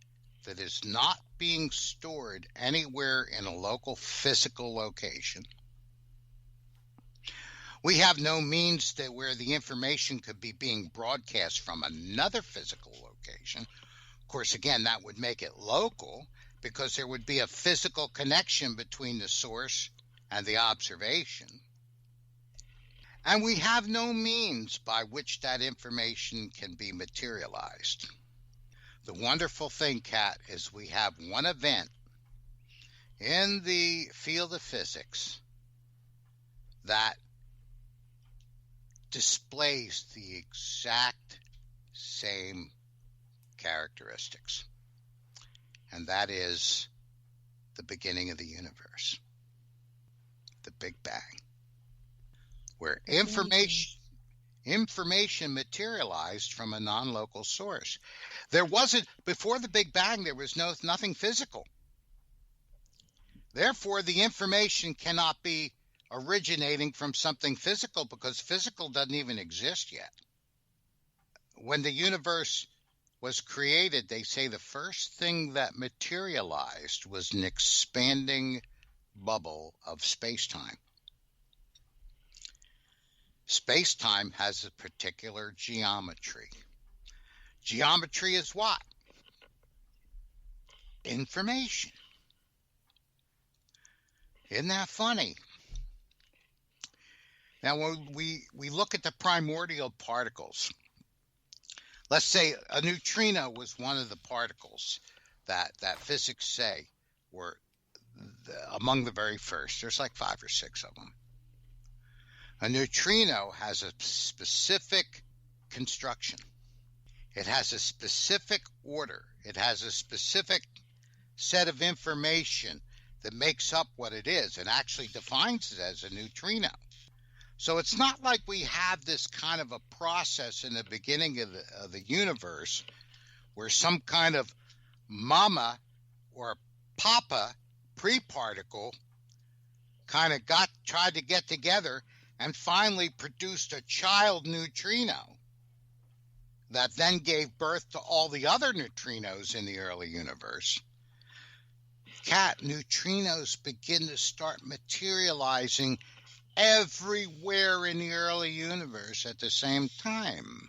that is not being stored anywhere in a local physical location. We have no means where the information could be being broadcast from another physical location. Of course, again, that would make it local because there would be a physical connection between the source and the observation. And we have no means by which that information can be materialized. The wonderful thing, Kat, is we have one event in the field of physics that displays the exact same characteristics. And that is the beginning of the universe, the Big Bang, where information materialized from a non-local source. There wasn't, before the Big Bang, there was nothing physical. Therefore, the information cannot be originating from something physical because physical doesn't even exist yet. When the universe was created, they say the first thing that materialized was an expanding bubble of space-time. Space-time has a particular geometry. Geometry is what? Information. Isn't that funny? Now, when we look at the primordial particles, let's say a neutrino was one of the particles that physics say were among the very first. There's like 5 or 6 of them. A neutrino has a specific construction. It has a specific order. It has a specific set of information that makes up what it is and actually defines it as a neutrino. So it's not like we have this kind of a process in the beginning of the universe where some kind of mama or papa pre-particle kind of tried to get together and finally produced a child neutrino that then gave birth to all the other neutrinos in the early universe. Cat, neutrinos begin to start materializing everywhere in the early universe at the same time.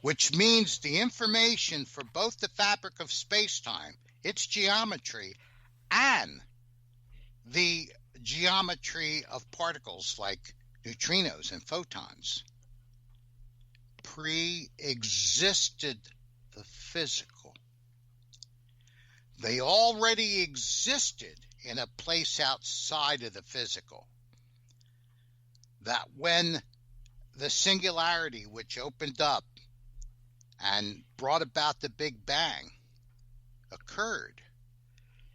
Which means the information for both the fabric of space-time, its geometry, and the geometry of particles like neutrinos and photons pre-existed the physical. They already existed in a place outside of the physical. That when the singularity which opened up and brought about the Big Bang occurred,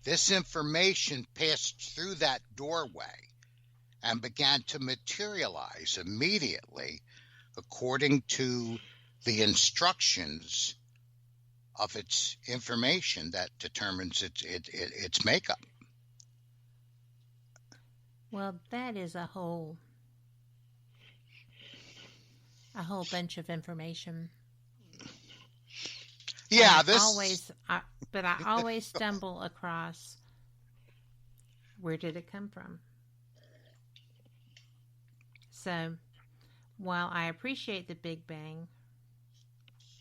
this information passed through that doorway and began to materialize immediately according to the instructions of its information that determines its makeup. Well, that is a whole bunch of information. Yeah, but I always stumble across, where did it come from? So, while I appreciate the Big Bang,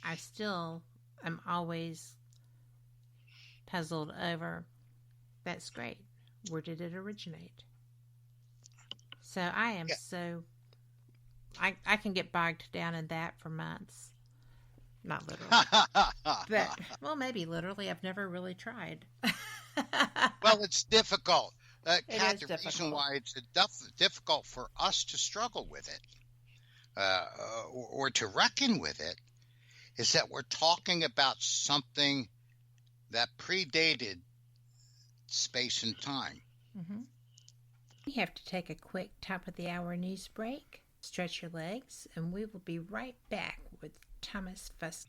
I still am always puzzled over, that's great, where did it originate? So I am I can get bogged down in that for months. Not literally. But, well, maybe literally. I've never really tried. Well, it's difficult. It Kat, is the difficult. reason why it's difficult for us to struggle with it or to reckon with it is that we're talking about something that predated space and time. Mm-hmm. We have to take a quick top-of-the-hour news break. Stretch your legs, and we will be right back with Thomas Fusco.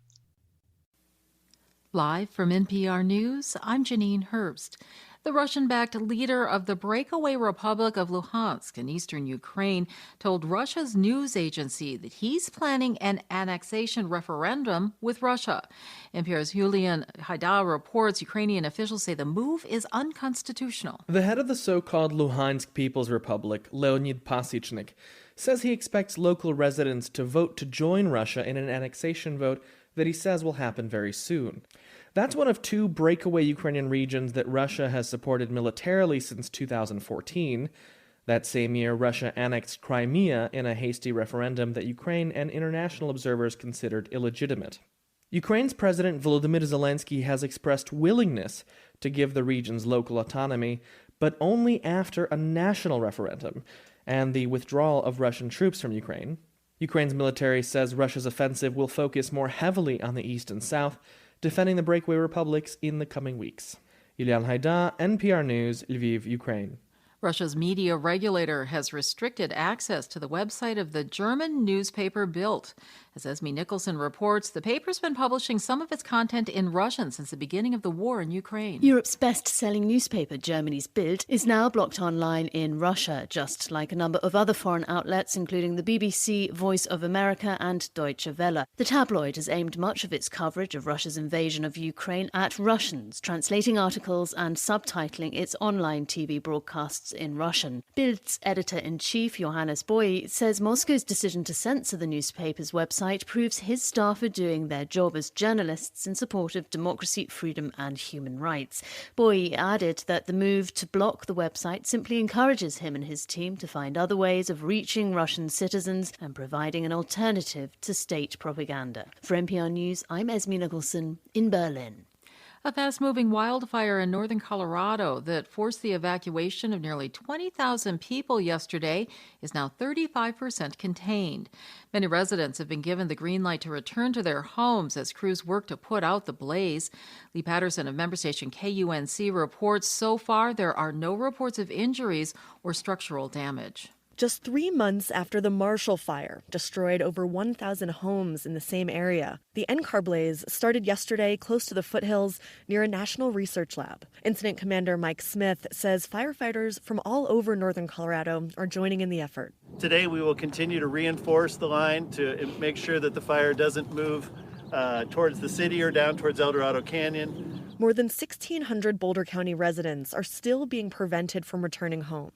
Live from NPR News, I'm Janine Herbst. The Russian-backed leader of the breakaway Republic of Luhansk in eastern Ukraine told Russia's news agency that he's planning an annexation referendum with Russia. NPR's Yulian Haidar reports Ukrainian officials say the move is unconstitutional. The head of the so-called Luhansk People's Republic, Leonid Pasichnik, says he expects local residents to vote to join Russia in an annexation vote that he says will happen very soon. That's one of two breakaway Ukrainian regions that Russia has supported militarily since 2014. That same year, Russia annexed Crimea in a hasty referendum that Ukraine and international observers considered illegitimate. Ukraine's President Volodymyr Zelensky has expressed willingness to give the region's local autonomy, but only after a national referendum and the withdrawal of Russian troops from Ukraine. Ukraine's military says Russia's offensive will focus more heavily on the east and south, defending the breakaway republics in the coming weeks. Yulian Haidar, NPR News, Lviv, Ukraine. Russia's media regulator has restricted access to the website of the German newspaper Bild. As Esme Nicholson reports, the paper's been publishing some of its content in Russian since the beginning of the war in Ukraine. Europe's best-selling newspaper, Germany's Bild, is now blocked online in Russia, just like a number of other foreign outlets, including the BBC, Voice of America and Deutsche Welle. The tabloid has aimed much of its coverage of Russia's invasion of Ukraine at Russians, translating articles and subtitling its online TV broadcasts in Russian. Bild's editor-in-chief, Johannes Boy, says Moscow's decision to censor the newspaper's website proves his staff are doing their job as journalists in support of democracy, freedom and human rights. Boy added that the move to block the website simply encourages him and his team to find other ways of reaching Russian citizens and providing an alternative to state propaganda. For NPR News, I'm Esme Nicholson in Berlin. A fast-moving wildfire in northern Colorado that forced the evacuation of nearly 20,000 people yesterday is now 35% contained. Many residents have been given the green light to return to their homes as crews work to put out the blaze. Lee Patterson of member station KUNC reports so far there are no reports of injuries or structural damage. Just 3 months after the Marshall Fire destroyed over 1,000 homes in the same area, the NCAR blaze started yesterday close to the foothills near a national research lab. Incident Commander Mike Smith says firefighters from all over northern Colorado are joining in the effort. Today we will continue to reinforce the line to make sure that the fire doesn't move towards the city or down towards El Dorado Canyon. More than 1,600 Boulder County residents are still being prevented from returning home.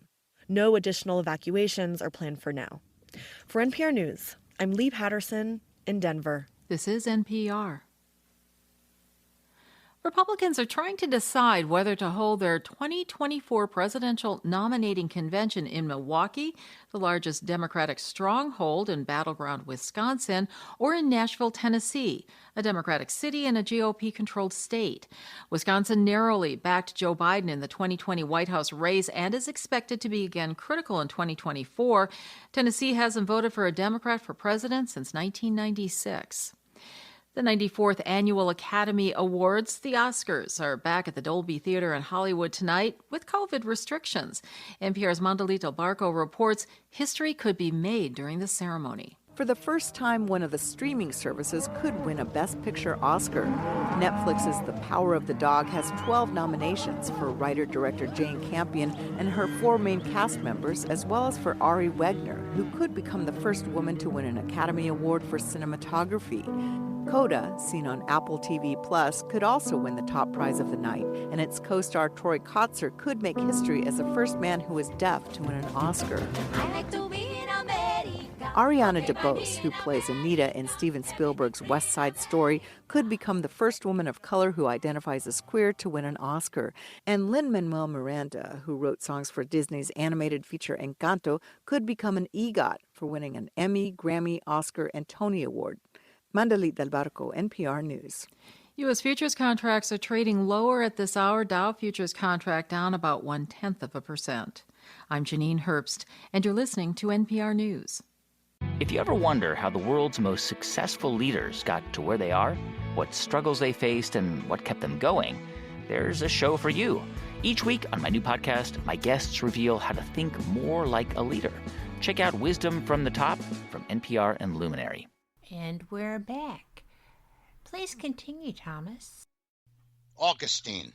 No additional evacuations are planned for now. For NPR News, I'm Lee Patterson in Denver. This is NPR. Republicans are trying to decide whether to hold their 2024 presidential nominating convention in Milwaukee, the largest Democratic stronghold in battleground Wisconsin, or in Nashville, Tennessee, a Democratic city and a GOP-controlled state. Wisconsin narrowly backed Joe Biden in the 2020 White House race and is expected to be again critical in 2024. Tennessee hasn't voted for a Democrat for president since 1996. The 94th Annual Academy Awards, the Oscars, are back at the Dolby Theater in Hollywood tonight with COVID restrictions. NPR's Mandalita Barco reports history could be made during the ceremony. For the first time, one of the streaming services could win a Best Picture Oscar. Netflix's The Power of the Dog has 12 nominations for writer-director Jane Campion and her 4 main cast members, as well as for Ari Wegner, who could become the first woman to win an Academy Award for cinematography. Coda, seen on Apple TV+, could also win the top prize of the night, and its co-star Troy Kotzer could make history as the first man who is deaf to win an Oscar. Ariana DeBose, who plays Anita in Steven Spielberg's West Side Story, could become the first woman of color who identifies as queer to win an Oscar. And Lin-Manuel Miranda, who wrote songs for Disney's animated feature Encanto, could become an EGOT for winning an Emmy, Grammy, Oscar, and Tony Award. Mandalit Del Barco, NPR News. U.S. futures contracts are trading lower at this hour. Dow futures contract down about 0.1%. I'm Janine Herbst, and you're listening to NPR News. If you ever wonder how the world's most successful leaders got to where they are, what struggles they faced, and what kept them going, there's a show for you. Each week on my new podcast, my guests reveal how to think more like a leader. Check out Wisdom from the Top from NPR and Luminary. And we're back. Please continue, Thomas. Augustine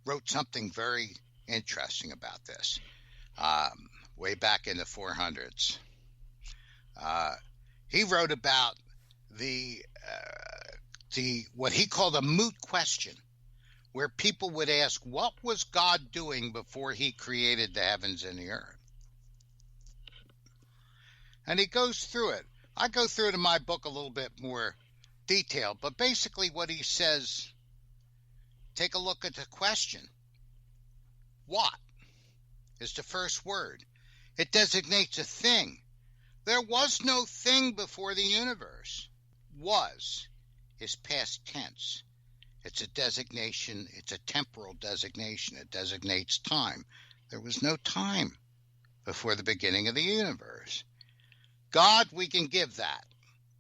wrote something very interesting about this way back in the 400s. He wrote about the what he called a moot question, where people would ask, what was God doing before he created the heavens and the earth? And he goes through it. I go through it in my book a little bit more detailed, but basically what he says, take a look at the question. What is the first word? It designates a thing. There was no thing before the universe. Was is past tense. It's a designation. It's a temporal designation. It designates time. There was no time before the beginning of the universe. God, we can give that.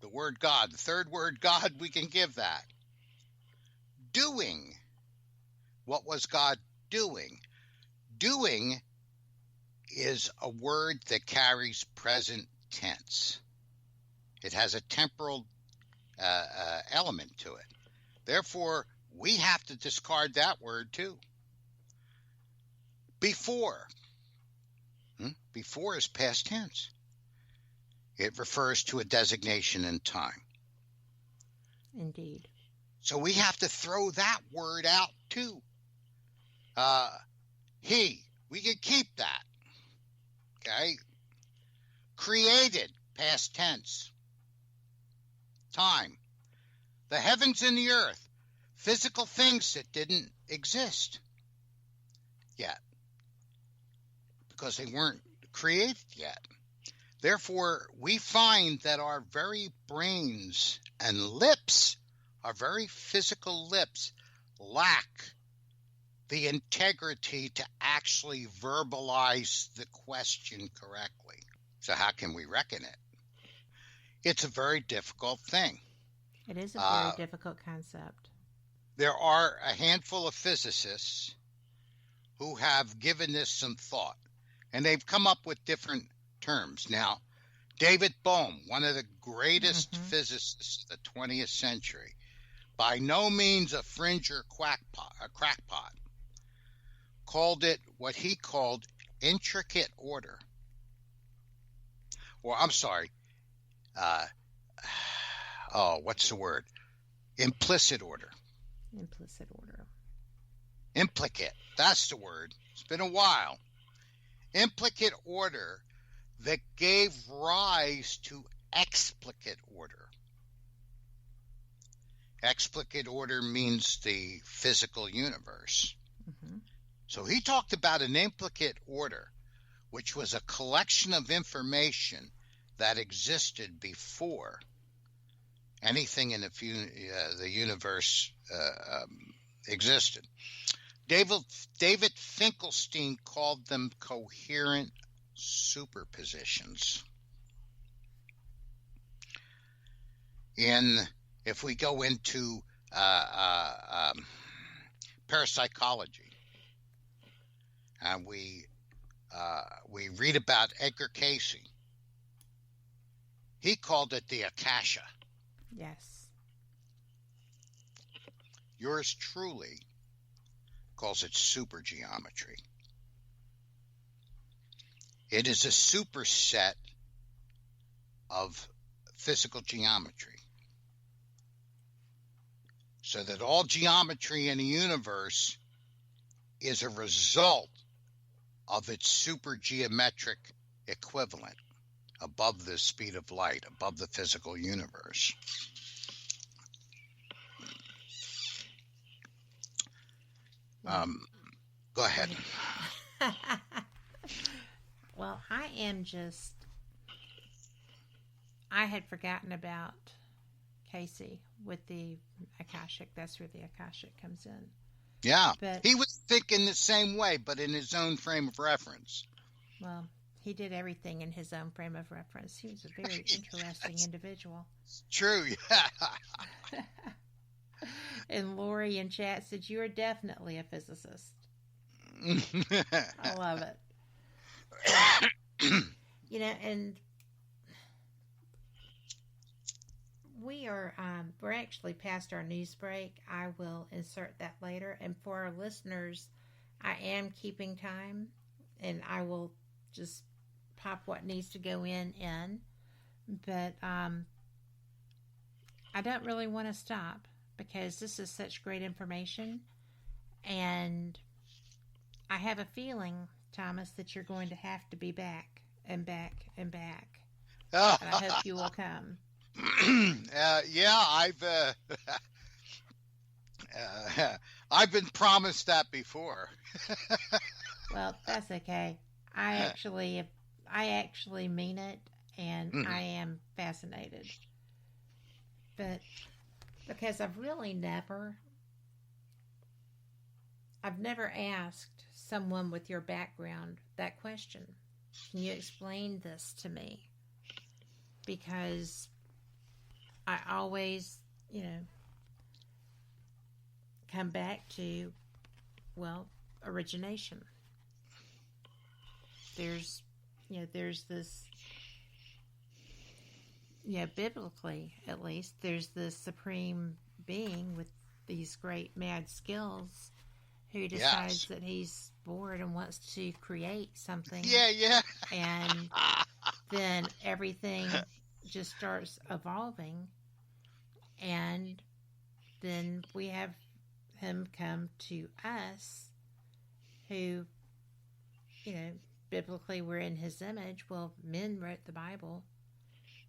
The word God, the third word God, we can give that. Doing. What was God doing? Doing is a word that carries present tense. It has a temporal element to it. Therefore, we have to discard that word too. Before. Before is past tense. It refers to a designation in time. Indeed. So we have to throw that word out too. He, we can keep that. Okay? Created, past tense. Time. The heavens and the earth. Physical things that didn't exist yet. Because they weren't created yet. Therefore, we find that our very brains and lips, our very physical lips, lack the integrity to actually verbalize the question correctly. So how can we reckon it? It's a very difficult thing. It is a very difficult concept. There are a handful of physicists who have given this some thought, and they've come up with different terms. Now, David Bohm, one of the greatest physicists of the 20th century, by no means a fringe or crackpot, called it what he called intricate order. Or, I'm sorry, what's the word? Implicit order. Implicit order. Implicate, that's the word. It's been a while. Implicate order that gave rise to explicate order. Explicate order means the physical universe. So he talked about an implicate order, which was a collection of information that existed before anything in the universe existed. David Finkelstein called them coherent superpositions. If we go into parapsychology, and we read about Edgar Cayce, He called it the Akasha. Yes. Yours truly calls it supergeometry. It is a superset of physical geometry. So that all geometry in the universe is a result of its supergeometric equivalent above the speed of light, above the physical universe. Go ahead. Well, I had forgotten about Casey with the Akashic. That's where the Akashic comes in. Yeah, but he was thinking the same way, but in his own frame of reference. Well, he did everything in his own frame of reference. He was a very interesting individual. True, yeah. And Lori in chat said, you are definitely a physicist. I love it. You know, and we're actually past our news break. I will insert that later. And for our listeners, I am keeping time, and I will just pop what needs to go in. But I don't really want to stop because this is such great information. And I have a feeling, Thomas, that you're going to have to be back and back and back. And I hope you will come. Yeah, I've been promised that before. Well, that's okay. I actually mean it, and I am fascinated. But because I've never asked someone with your background that question. Can you explain this to me? Because I always, come back to, origination. There's this, biblically at least, there's this supreme being with these great mad skills who decides that he's bored and wants to create something. Yeah. And then everything just starts evolving, and then we have him come to us who, biblically we're in his image. Well, men wrote the Bible,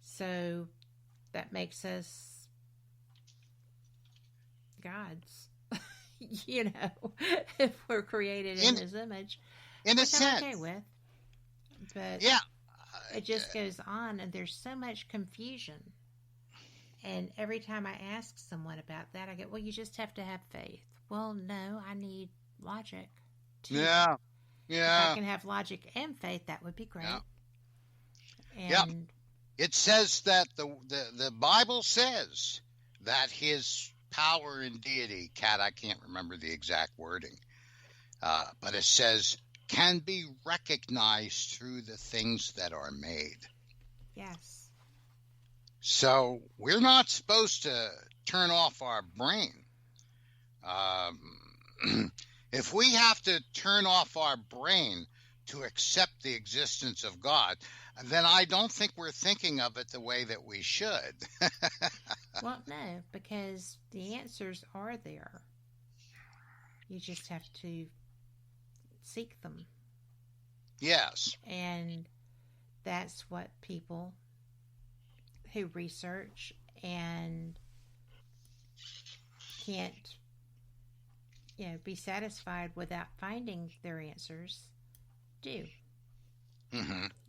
so that makes us gods. If we're created in his image, in a which sense, I'm okay with. But it just goes on, and there's so much confusion. And every time I ask someone about that, I get, well, you just have to have faith. Well, no, I need logic too. Yeah. If I can have logic and faith, that would be great. And it says that the Bible says that his power and deity, Kat, I can't remember the exact wording, but it says can be recognized through the things that are made. Yes. So we're not supposed to turn off our brain. If we have to turn off our brain to accept the existence of God, then I don't think we're thinking of it the way that we should. Well, no, because the answers are there. You just have to seek them. Yes. And that's what people who research and can't, be satisfied without finding their answers do.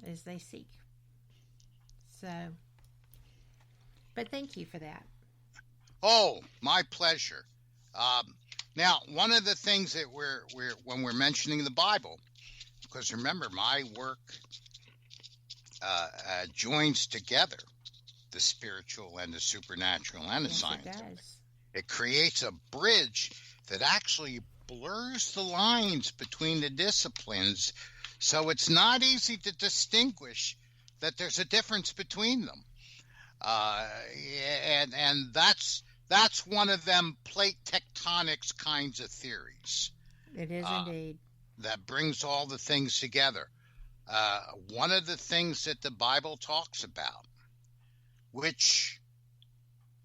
As they seek. So, but thank you for that. Oh, my pleasure. Now, one of the things that when we're mentioning the Bible, because remember, my work joins together the spiritual and the supernatural and the scientific. It creates a bridge that actually blurs the lines between the disciplines, so it's not easy to distinguish that there's a difference between them. And that's one of them plate tectonics kinds of theories. It is indeed. That brings all the things together. One of the things that the Bible talks about, which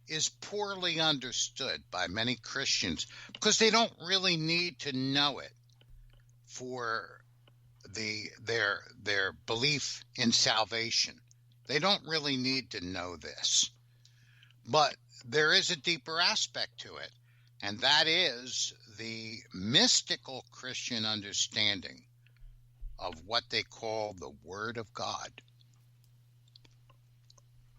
is poorly understood by many Christians because they don't really need to know it for their belief in salvation. They don't really need to know this. But there is a deeper aspect to it, and that is the mystical Christian understanding of what they call the Word of God,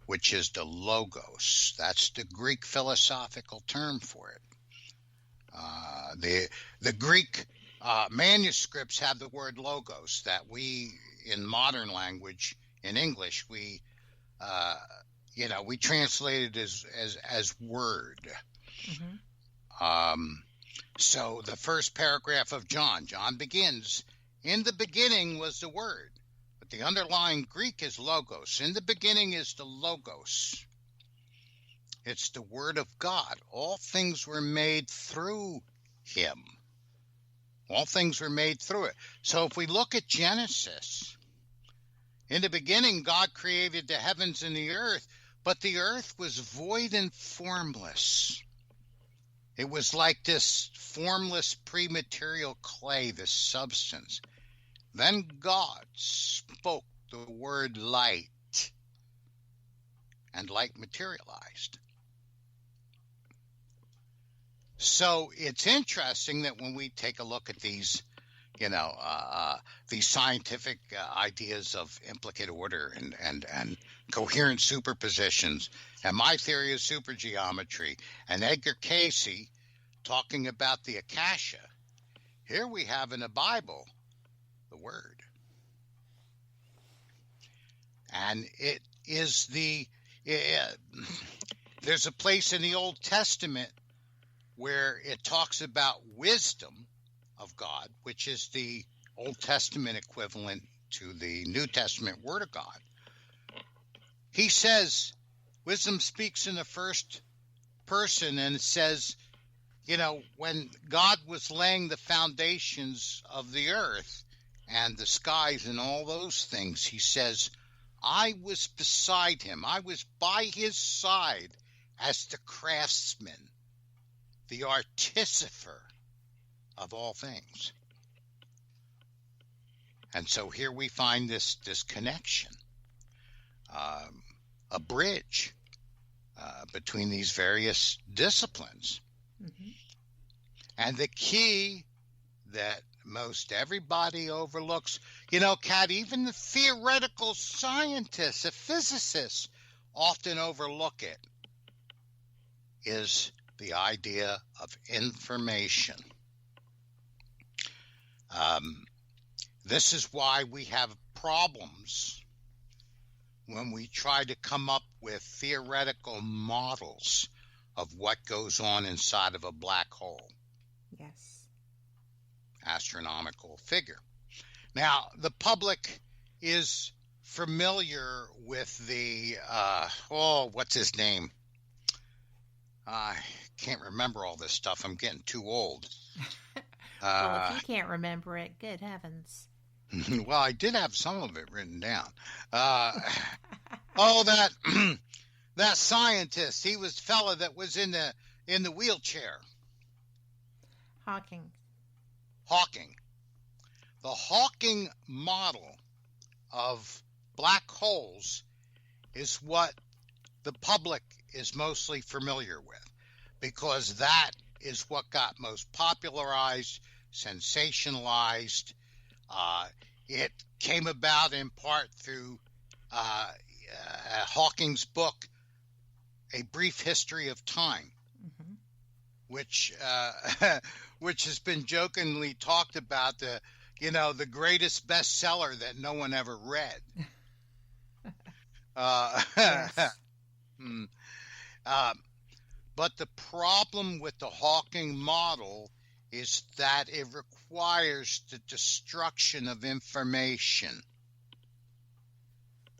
which is the Logos. That's the Greek philosophical term for it. The Greek manuscripts have the word Logos that we, in modern language, in English, we translate it as word. Mm-hmm. So the first paragraph of John begins, "In the beginning was the Word." But the underlying Greek is Logos. In the beginning is the Logos. It's the Word of God. All things were made through Him. All things were made through it. So if we look at Genesis, in the beginning God created the heavens and the earth, but the earth was void and formless. It was like this formless pre-material clay, this substance. Then God spoke the word light, and light materialized. So it's interesting that when we take a look at these, these scientific ideas of implicate order and coherent superpositions, and my theory of supergeometry, and Edgar Cayce talking about the Akasha, here we have in the Bible the Word. And it is there's a place in the Old Testament where it talks about wisdom of God, which is the Old Testament equivalent to the New Testament Word of God. He says, wisdom speaks in the first person, and it says, when God was laying the foundations of the earth and the skies and all those things, he says, I was beside him. I was by his side as the craftsman, the artificer of all things. And so here we find this connection, a bridge between these various disciplines. Mm-hmm. And the key that most everybody overlooks, Kat, even the theoretical scientists, the physicists often overlook it, is the idea of information. This is why we have problems when we try to come up with theoretical models of what goes on inside of a black hole. Yes. Astronomical figure. Now, the public is familiar with the, what's his name? I can't remember all this stuff. I'm getting too old. Well, if you can't remember it, good heavens. Well, I did have some of it written down. That scientist, he was the fella that was in the wheelchair. Hawking. The Hawking model of black holes is what the public is mostly familiar with, because that is what got most popularized, sensationalized. It came about in part through Hawking's book, A Brief History of Time, mm-hmm. which has been jokingly talked about the greatest bestseller that no one ever read. Yes. But the problem with the Hawking model is that it requires the destruction of information.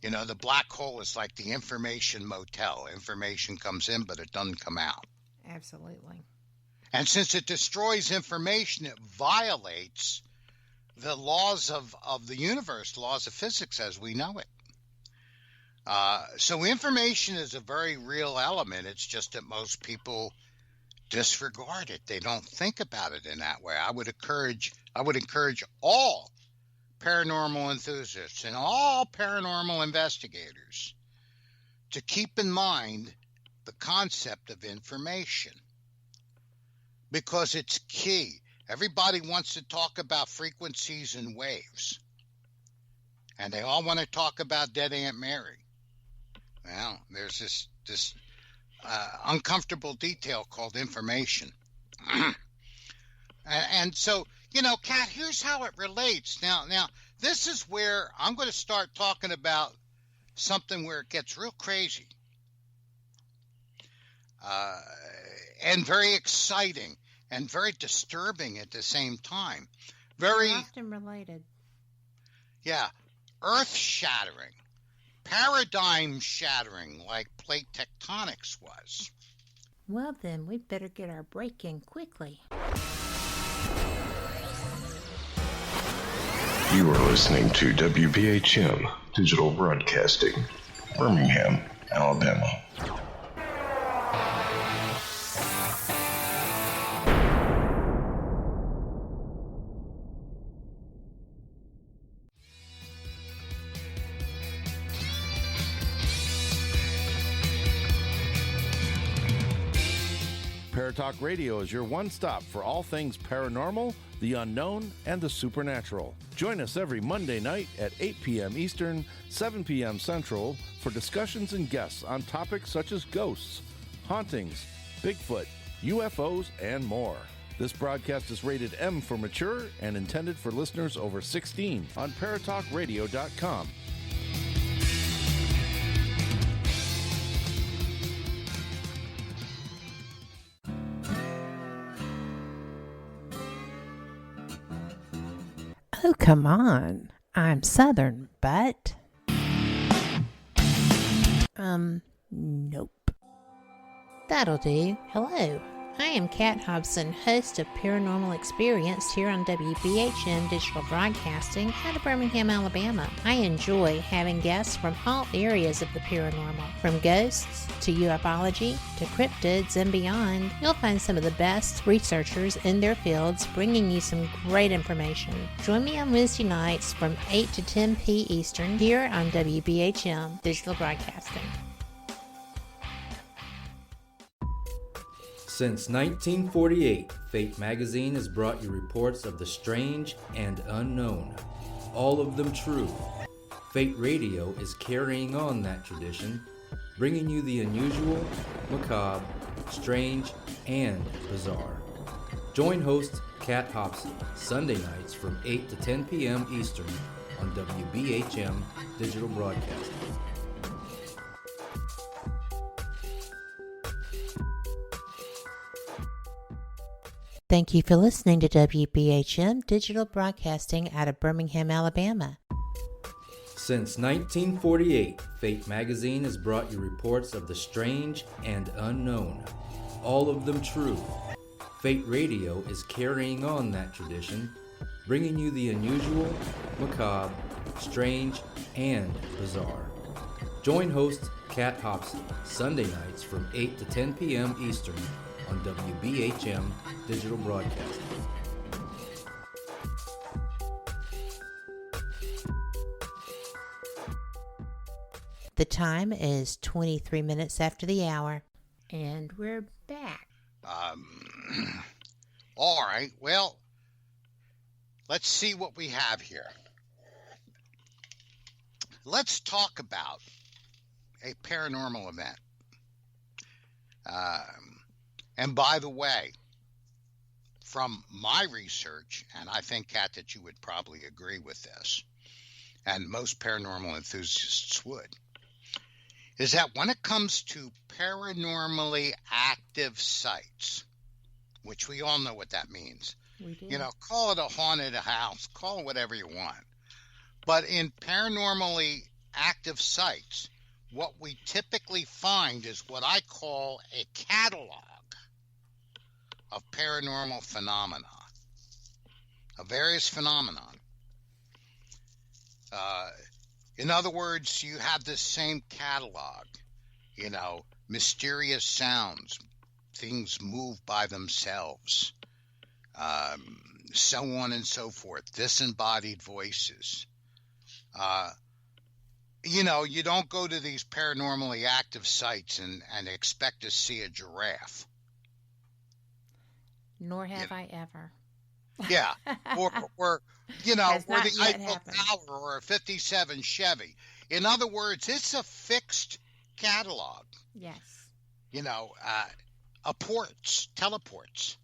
You know, the black hole is like the information motel. Information comes in, but it doesn't come out. Absolutely. And since it destroys information, it violates the laws of the universe, laws of physics as we know it. So information is a very real element. It's just that most people disregard it. They don't think about it in that way. I would encourage all paranormal enthusiasts and all paranormal investigators to keep in mind the concept of information, because it's key. Everybody wants to talk about frequencies and waves, and they all want to talk about dead Aunt Mary. Well, there's this uncomfortable detail called information. And so, you know, Kat, here's how it relates. Now, this is where I'm going to start talking about something where it gets real crazy and very exciting and very disturbing at the same time. Very often related. Yeah, earth-shattering, paradigm-shattering, like plate tectonics was. Well, then, we'd better get our break in quickly. You are listening to WBHM Digital Broadcasting, Birmingham, Alabama. Paratalk Radio is your one-stop for all things paranormal, the unknown, and the supernatural. Join us every Monday night at 8 p.m. Eastern, 7 p.m. Central for discussions and guests on topics such as ghosts, hauntings, Bigfoot, UFOs, and more. This broadcast is rated M for mature and intended for listeners over 16 on paratalkradio.com. Oh, come on. I'm Southern, but... Nope. That'll do. Hello. I am Kat Hobson, host of Paranormal Experience here on WBHM Digital Broadcasting out of Birmingham, Alabama. I enjoy having guests from all areas of the paranormal, from ghosts to ufology to cryptids and beyond. You'll find some of the best researchers in their fields bringing you some great information. Join me on Wednesday nights from 8 to 10 p. Eastern here on WBHM Digital Broadcasting. Since 1948, Fate magazine has brought you reports of the strange and unknown, all of them true. Fate Radio is carrying on that tradition, bringing you the unusual, macabre, strange, and bizarre. Join host Kat Hobson Sunday nights from 8 to 10 p.m. Eastern on WBHM Digital Broadcasting. Thank you for listening to WBHM Digital Broadcasting out of Birmingham, Alabama. Since 1948, Fate magazine has brought you reports of the strange and unknown, all of them true. Fate Radio is carrying on that tradition, bringing you the unusual, macabre, strange, and bizarre. Join host Kat Hobson Sunday nights from 8 to 10 p.m. Eastern on WBHM Digital Broadcasting. The time is 23 minutes after the hour, and we're back. All right, well, let's see what we have here. Let's talk about a paranormal event. And by the way, from my research, and I think, Kat, that you would probably agree with this, and most paranormal enthusiasts would, is that when it comes to paranormally active sites, which we all know what that means, We do. you know, call it a haunted house, call it whatever you want, but in paranormally active sites, what we typically find is what I call a catalog of paranormal phenomena, of various phenomenon. In other words, you have this same catalog, mysterious sounds, things move by themselves, so on and so forth, disembodied voices. You don't go to these paranormally active sites and expect to see a giraffe. Nor have I ever. Yeah, or or the Eiffel Tower or a 57 Chevy. In other words, it's a fixed catalog. Yes. Teleports.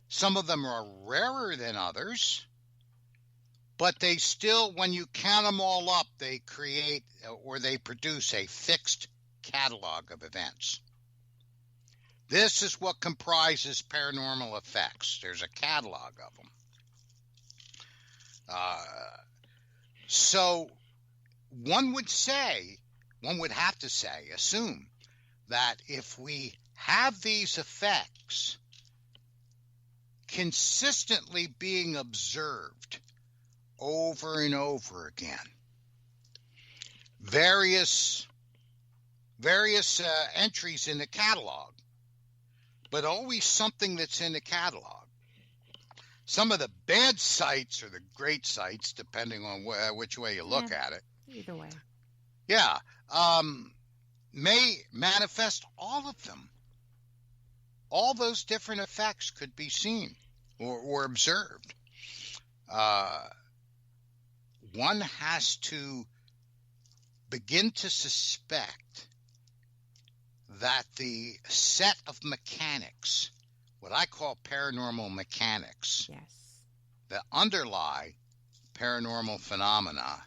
Some of them are rarer than others, but they still, when you count them all up, they create or they produce a fixed catalog of events. This is what comprises paranormal effects. There's a catalog of them. So one would have to assume that if we have these effects consistently being observed over and over again, various entries in the catalog, but always something that's in the catalog. Some of the bad sites are the great sites, depending on which way you look at it. Either way. Yeah. May manifest all of them. All those different effects could be seen or observed. One has to begin to suspect that the set of mechanics, what I call paranormal mechanics, that underlie paranormal phenomena,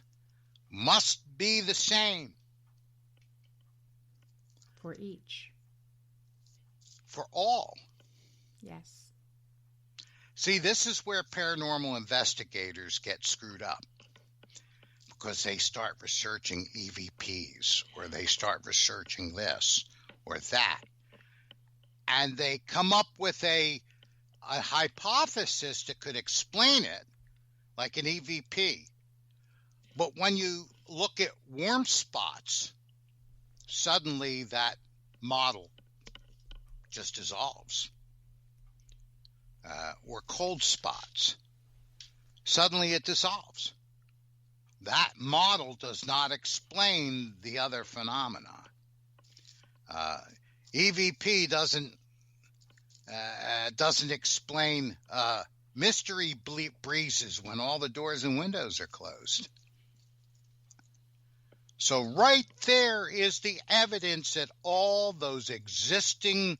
must be the same for each. For all. Yes. See, this is where paranormal investigators get screwed up, because they start researching EVPs, or they start researching this or that, and they come up with a hypothesis that could explain it, like an EVP. But when you look at warm spots, suddenly that model just dissolves. Or cold spots, suddenly it dissolves. That model does not explain the other phenomena. EVP doesn't explain mystery breezes when all the doors and windows are closed. So right there is the evidence that all those existing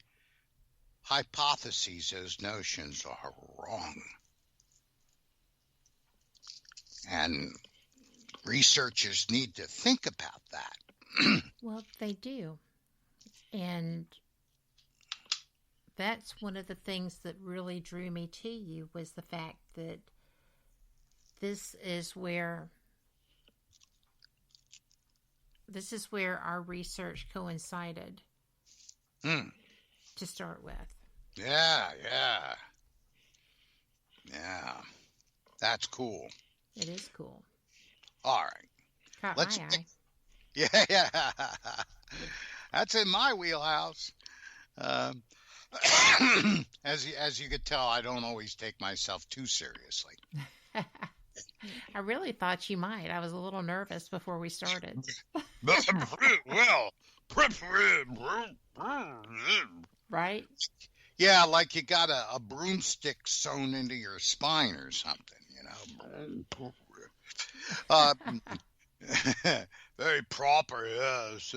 hypotheses, those notions, are wrong. And researchers need to think about that. Well, they do. And that's one of the things that really drew me to you, was the fact that this is where our research coincided to start with. Yeah. That's cool. It is cool. All right. Caught my eye. Yeah. That's in my wheelhouse. As you could tell, I don't always take myself too seriously. I really thought you might. I was a little nervous before we started. Well, right? Yeah, like you got a broomstick sewn into your spine or something, Very proper, yes.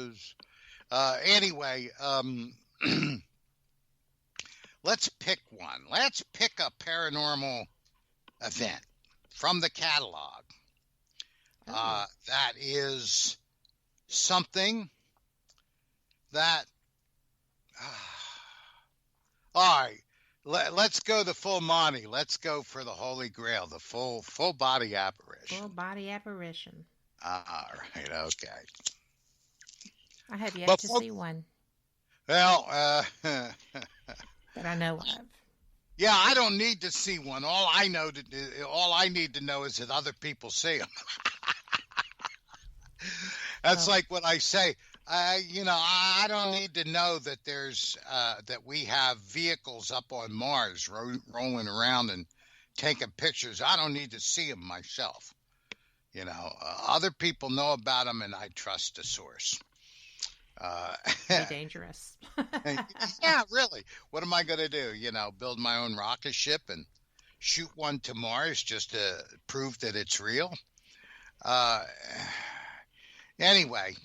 Anyway, let's pick one. Let's pick a paranormal event from the catalog. That is something that... all right, let's go the full Monty. Let's go for the Holy Grail, the full body apparition. Full body apparition. All right, okay. I have yet to see one. Well, that I know of. Yeah, I don't need to see one. All I need to know is that other people see them. That's like what I say. I don't need to know that there's that we have vehicles up on Mars rolling around and taking pictures. I don't need to see them myself. Other people know about them, and I trust the source. Be dangerous. Yeah, really. What am I going to do? Build my own rocket ship and shoot one to Mars just to prove that it's real? Anyway.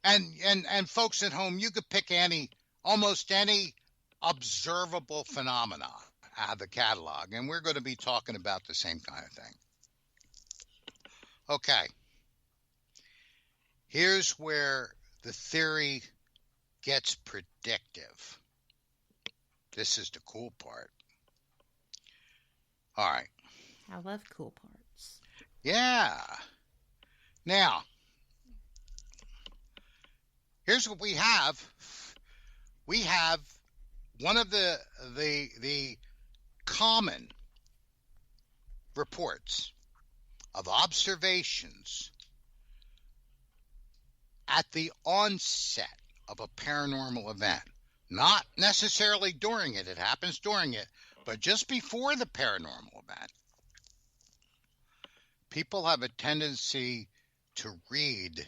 And folks at home, you could pick almost any observable phenomena out of the catalog, and we're going to be talking about the same kind of thing. Okay. Here's where the theory gets predictive. This is the cool part. All right. I love cool parts. Yeah. Now, here's what we have. We have one of the common reports of observations at the onset of a paranormal event. Not necessarily during it. It happens during it, but just before the paranormal event. People have a tendency to read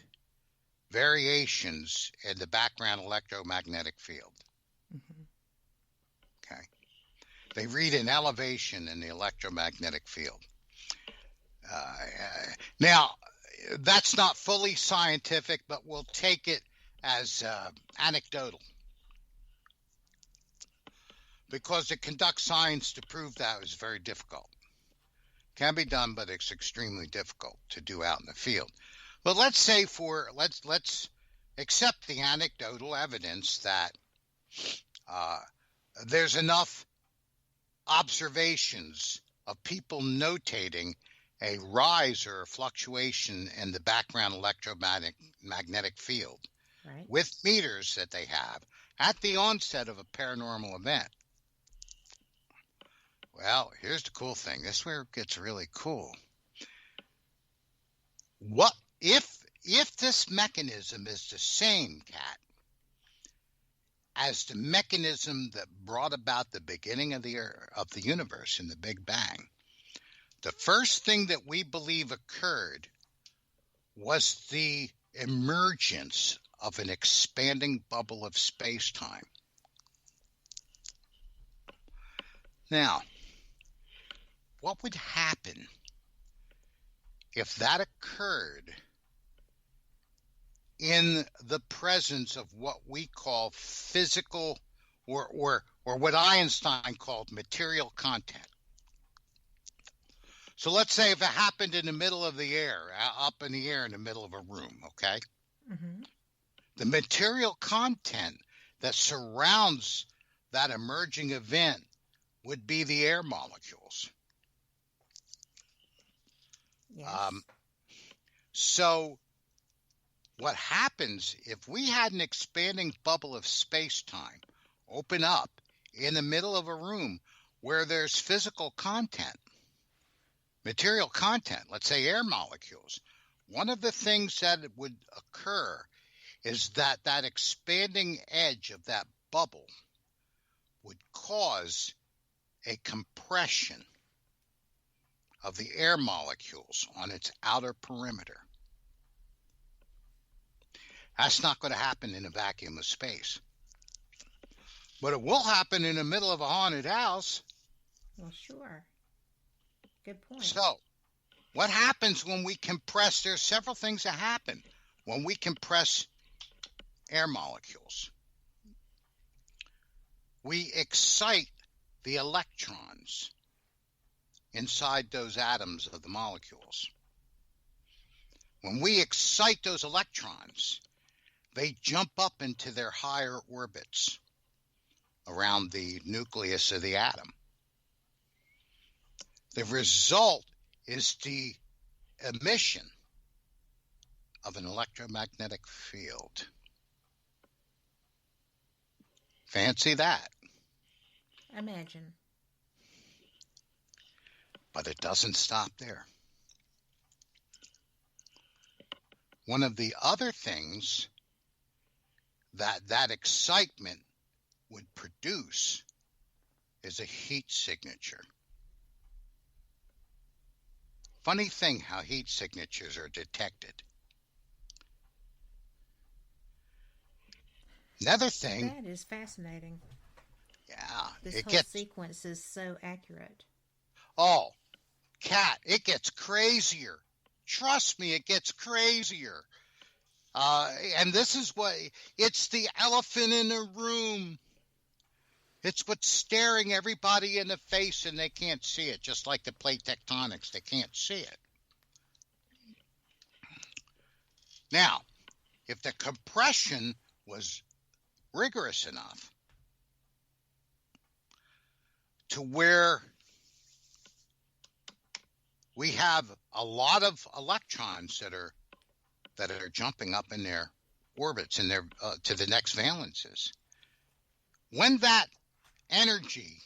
variations in the background electromagnetic field. Mm-hmm. Okay. They read an elevation in the electromagnetic field. Now, that's not fully scientific, but we'll take it as anecdotal. Because to conduct science to prove that is very difficult. Can be done, but it's extremely difficult to do out in the field. But let's say let's accept the anecdotal evidence that there's enough observations of people notating a rise or a fluctuation in the background electromagnetic field with meters that they have at the onset of a paranormal event. Well, here's the cool thing. This is where it gets really cool. What if this mechanism is the same, Kat, as the mechanism that brought about the beginning of the universe in the Big Bang? The first thing that we believe occurred was the emergence of an expanding bubble of space-time. Now, what would happen if that occurred in the presence of what we call physical or what Einstein called material content? So let's say if it happened in the middle of the air, up in the air in the middle of a room, okay? Mm-hmm. The material content that surrounds that emerging event would be the air molecules. Yes. So what happens if we had an expanding bubble of space-time open up in the middle of a room where there's physical content, material content, let's say air molecules? One of the things that would occur is that expanding edge of that bubble would cause a compression of the air molecules on its outer perimeter. That's not going to happen in a vacuum of space. But it will happen in the middle of a haunted house. Well, sure. Good point. So, what happens when we compress? There's several things that happen when we compress air molecules. We excite the electrons inside those atoms of the molecules. When we excite those electrons, they jump up into their higher orbits around the nucleus of the atom. The result is the emission of an electromagnetic field. Fancy that. Imagine. But it doesn't stop there. One of the other things that excitement would produce is a heat signature. Funny thing how heat signatures are detected. Another thing. That is fascinating. Yeah. This whole sequence is so accurate. Oh, Kat, it gets crazier. Trust me, it gets crazier. And this is what, it's the elephant in the room. It's what's staring everybody in the face and they can't see it, just like the plate tectonics. They can't see it. Now, if the compression was rigorous enough to where we have a lot of electrons that are jumping up in their orbits and their to the next valences. When that energy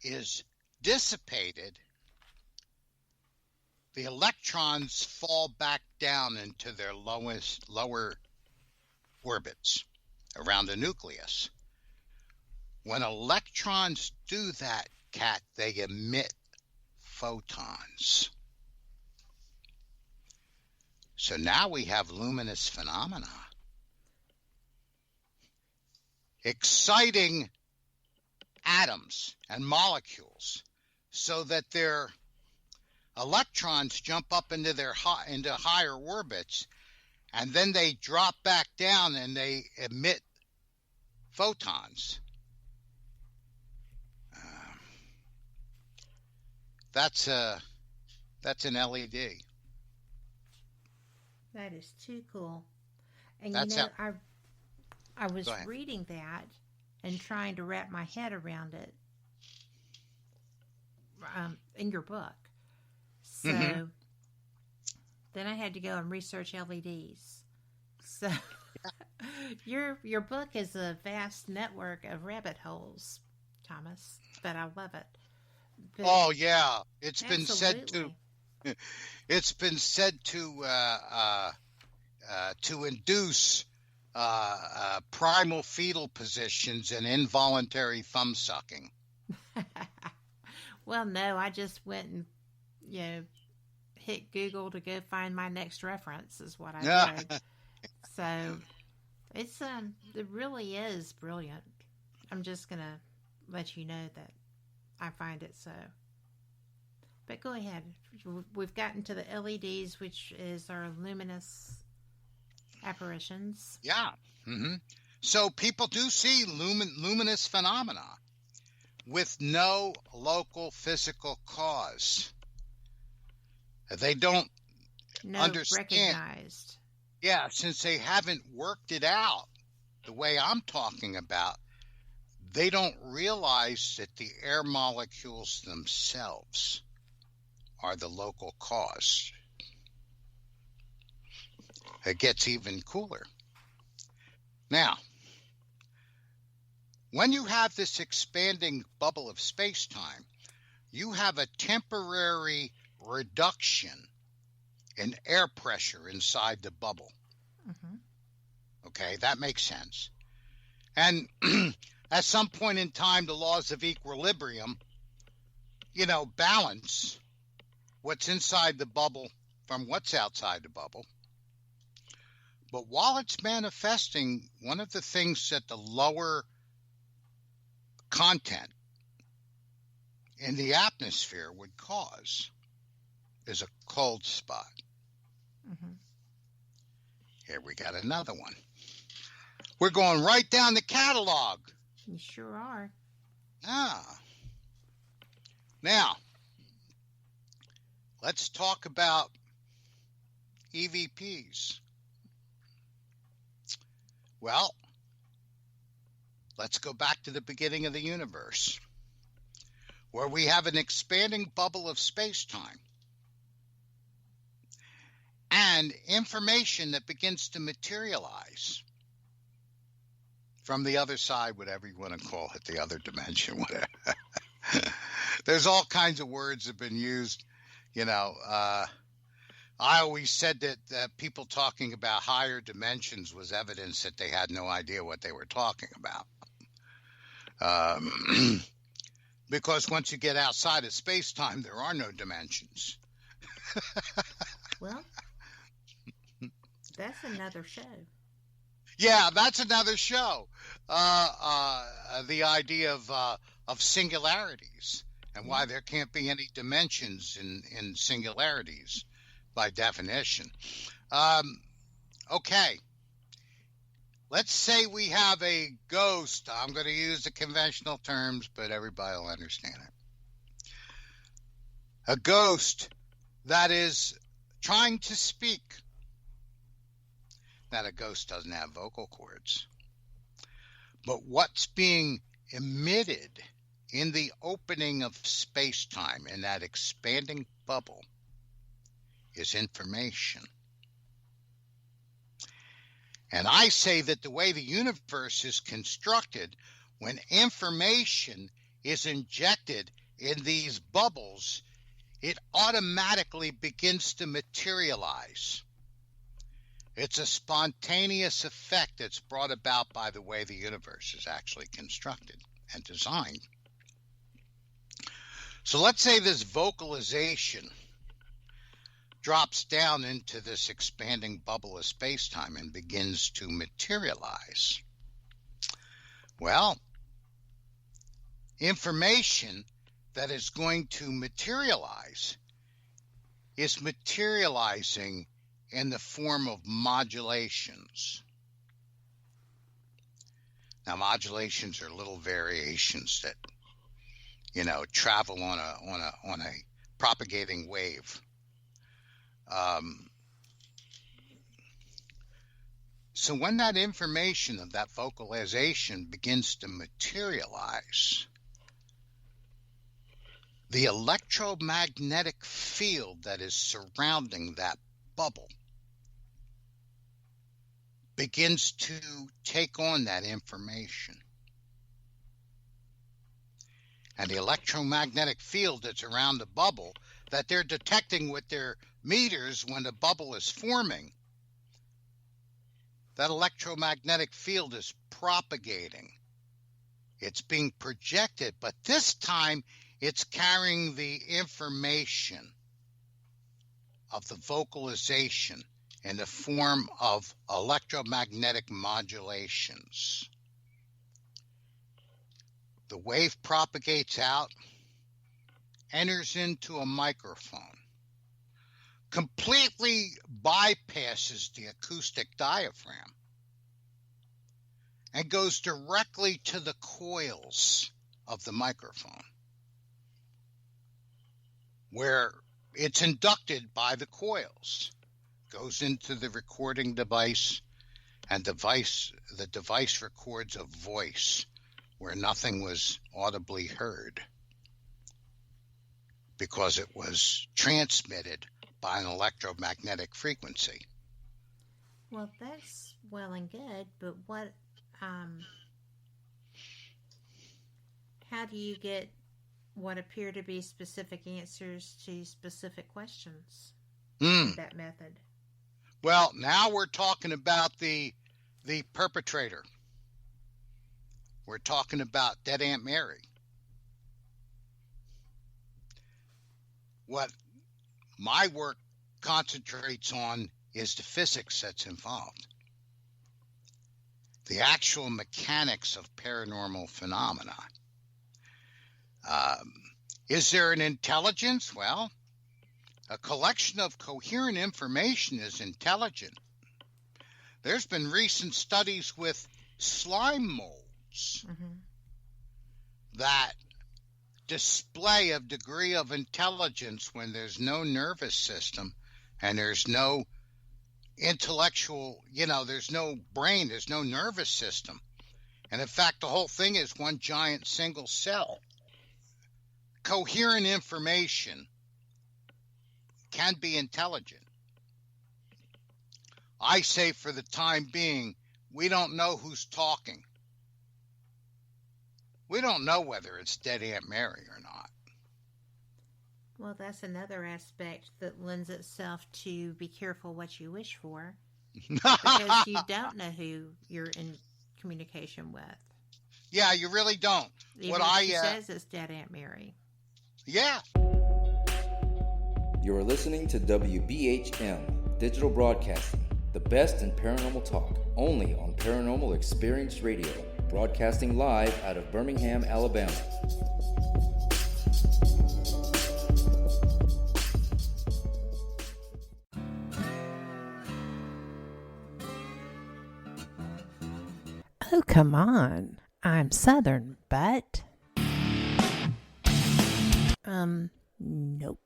is dissipated, the electrons fall back down into their lower orbits around the nucleus. When electrons do that, Kat, they emit photons. So now we have luminous phenomena. Exciting atoms and molecules so that their electrons jump up into higher orbits, and then they drop back down and they emit photons. That's an LED. That is too cool. And That's I was reading that and trying to wrap my head around it in your book. So then I had to go and research LEDs. So your book is a vast network of rabbit holes, Thomas, but I love it. But oh yeah, it's absolutely. been said to induce primal fetal positions and involuntary thumb sucking. Well, no, I just went and hit Google to go find my next reference is what I did. So it's it really is brilliant. I'm just gonna let you know that I find it so. But go ahead. We've gotten to the LEDs, which is our luminous apparitions. Yeah. So people do see luminous phenomena with no local physical cause. They don't understand. Recognized. Yeah, since they haven't worked it out the way I'm talking about, they don't realize that the air molecules themselves are the local cause. It gets even cooler. Now, when you have this expanding bubble of space-time, you have a temporary reduction in air pressure inside the bubble. Okay, that makes sense. And at some point in time, the laws of equilibrium, balance what's inside the bubble from what's outside the bubble. But while it's manifesting, one of the things that the lower content in the atmosphere would cause is a cold spot. Here we got another one. We're going right down the catalog. You sure are. Now, let's talk about EVPs. Well, let's go back to the beginning of the universe, where we have an expanding bubble of space-time. and information that begins to materialize from the other side, whatever you want to call it, the other dimension, whatever. There's all kinds of words that have been used. I always said that people talking about higher dimensions was evidence that they had no idea what they were talking about. Because once you get outside of space-time, there are no dimensions. Well, that's another show. Yeah, that's another show. The idea of singularities and why there can't be any dimensions in singularities by definition. Okay. Let's say we have a ghost. I'm going to use the conventional terms, but everybody will understand it. A ghost that is trying to speak. Now, a ghost doesn't have vocal cords. But what's being emitted in the opening of space-time, in that expanding bubble, is information. And I say that the way the universe is constructed, when information is injected in these bubbles, it automatically begins to materialize. It's a spontaneous effect that's brought about by the way the universe is actually constructed and designed. So let's say this vocalization drops down into this expanding bubble of space-time and begins to materialize. Well, information that is going to materialize is materializing in the form of modulations. Now, modulations are little variations that, travel on a propagating wave. So when that information of that vocalization begins to materialize, the electromagnetic field that is surrounding that bubble begins to take on that information. And the electromagnetic field that's around the bubble that they're detecting with their meters when the bubble is forming, that electromagnetic field is propagating. It's being projected, but this time it's carrying the information of the vocalization in the form of electromagnetic modulations. The wave propagates out, enters into a microphone, completely bypasses the acoustic diaphragm, and goes directly to the coils of the microphone, where it's inducted by the coils, goes into the recording device, and the device records a voice where nothing was audibly heard because it was transmitted by an electromagnetic frequency. Well, that's well and good, but how do you get what appear to be specific answers to specific questions with that method? Well, now we're talking about the perpetrator. We're talking about Dead Aunt Mary. What my work concentrates on is the physics that's involved, the actual mechanics of paranormal phenomena. Is there an intelligence? Well, a collection of coherent information is intelligent. There's been recent studies with slime molds that display a degree of intelligence when there's no nervous system and there's no intellectual, there's no brain, there's no nervous system. And in fact, the whole thing is one giant single cell. Coherent information can be intelligent. I say for the time being, we don't know who's talking. We don't know whether it's dead Aunt Mary or not. Well, that's another aspect that lends itself to be careful what you wish for, because you don't know who you're in communication with. Yeah, you really don't. Even if she says it's dead Aunt Mary. Yeah. You're listening to WBHM Digital Broadcasting, the best in paranormal talk, only on Paranormal Experience Radio, broadcasting live out of Birmingham, Alabama. Oh, come on. I'm Southern, but... Nope.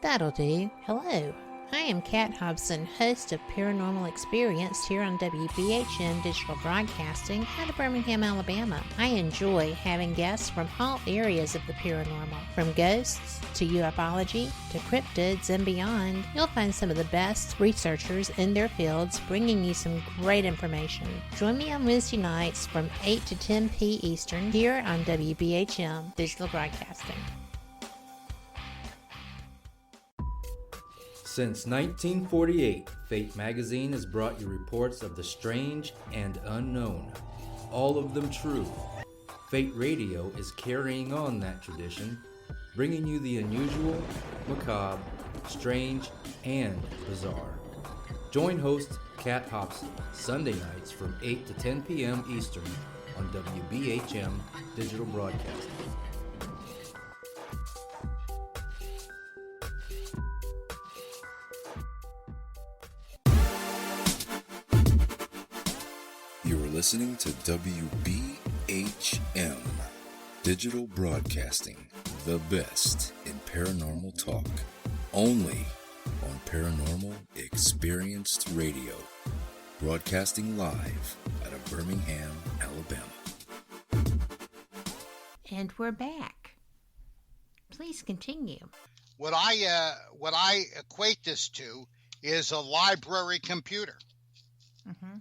That'll do. Hello. I am Kat Hobson, host of Paranormal Experience here on WBHM Digital Broadcasting out of Birmingham, Alabama. I enjoy having guests from all areas of the paranormal, from ghosts to ufology to cryptids and beyond. You'll find some of the best researchers in their fields bringing you some great information. Join me on Wednesday nights from 8 to 10 p. Eastern here on WBHM Digital Broadcasting. Since 1948, Fate magazine has brought you reports of the strange and unknown, all of them true. Fate Radio is carrying on that tradition, bringing you the unusual, macabre, strange, and bizarre. Join host Kat Hobson Sunday nights from 8 to 10 p.m. Eastern on WBHM Digital Broadcasting. You're listening to WBHM Digital Broadcasting, the best in paranormal talk, only on Paranormal Experienced Radio, broadcasting live out of Birmingham, Alabama. And we're back. Please continue. What I equate this to is a library computer. Mm-hmm.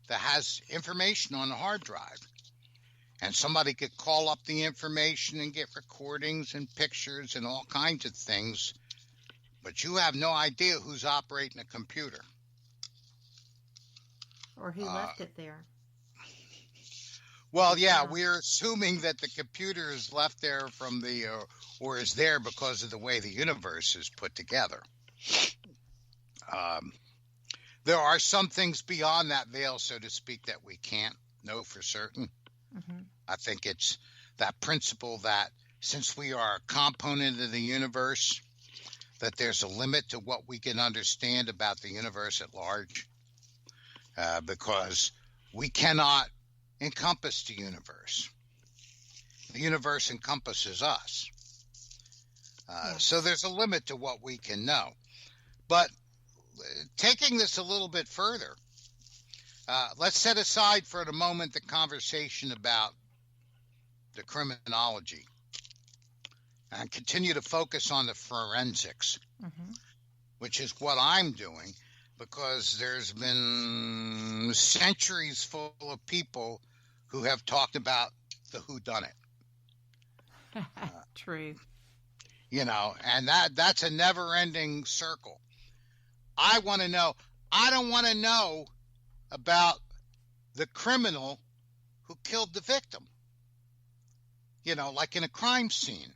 That has information on the hard drive. And somebody could call up the information and get recordings and pictures and all kinds of things, but you have no idea who's operating a computer. Or who left it there. Well, yeah, we're assuming that the computer is left there from or is there because of the way the universe is put together. There are some things beyond that veil, so to speak, that we can't know for certain. Mm-hmm. I think it's that principle that since we are a component of the universe, that there's a limit to what we can understand about the universe at large, because we cannot encompass the universe. The universe encompasses us. So there's a limit to what we can know. But taking this a little bit further, let's set aside for the moment the conversation about the criminology and continue to focus on the forensics, which is what I'm doing, because there's been centuries full of people who have talked about the whodunit. True. You know, and that's a never-ending circle. I want to know. I don't want to know about the criminal who killed the victim. You know, like in a crime scene.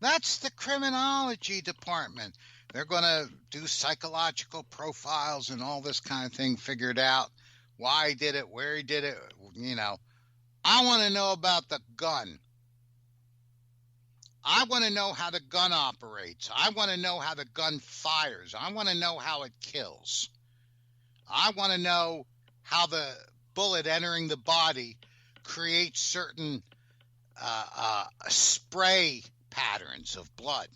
That's the criminology department. They're going to do psychological profiles and all this kind of thing, figure it out, why he did it, where he did it, you know. I want to know about the gun. I want to know how the gun operates. I want to know how the gun fires. I want to know how it kills. I want to know how the bullet entering the body creates certain spray patterns of blood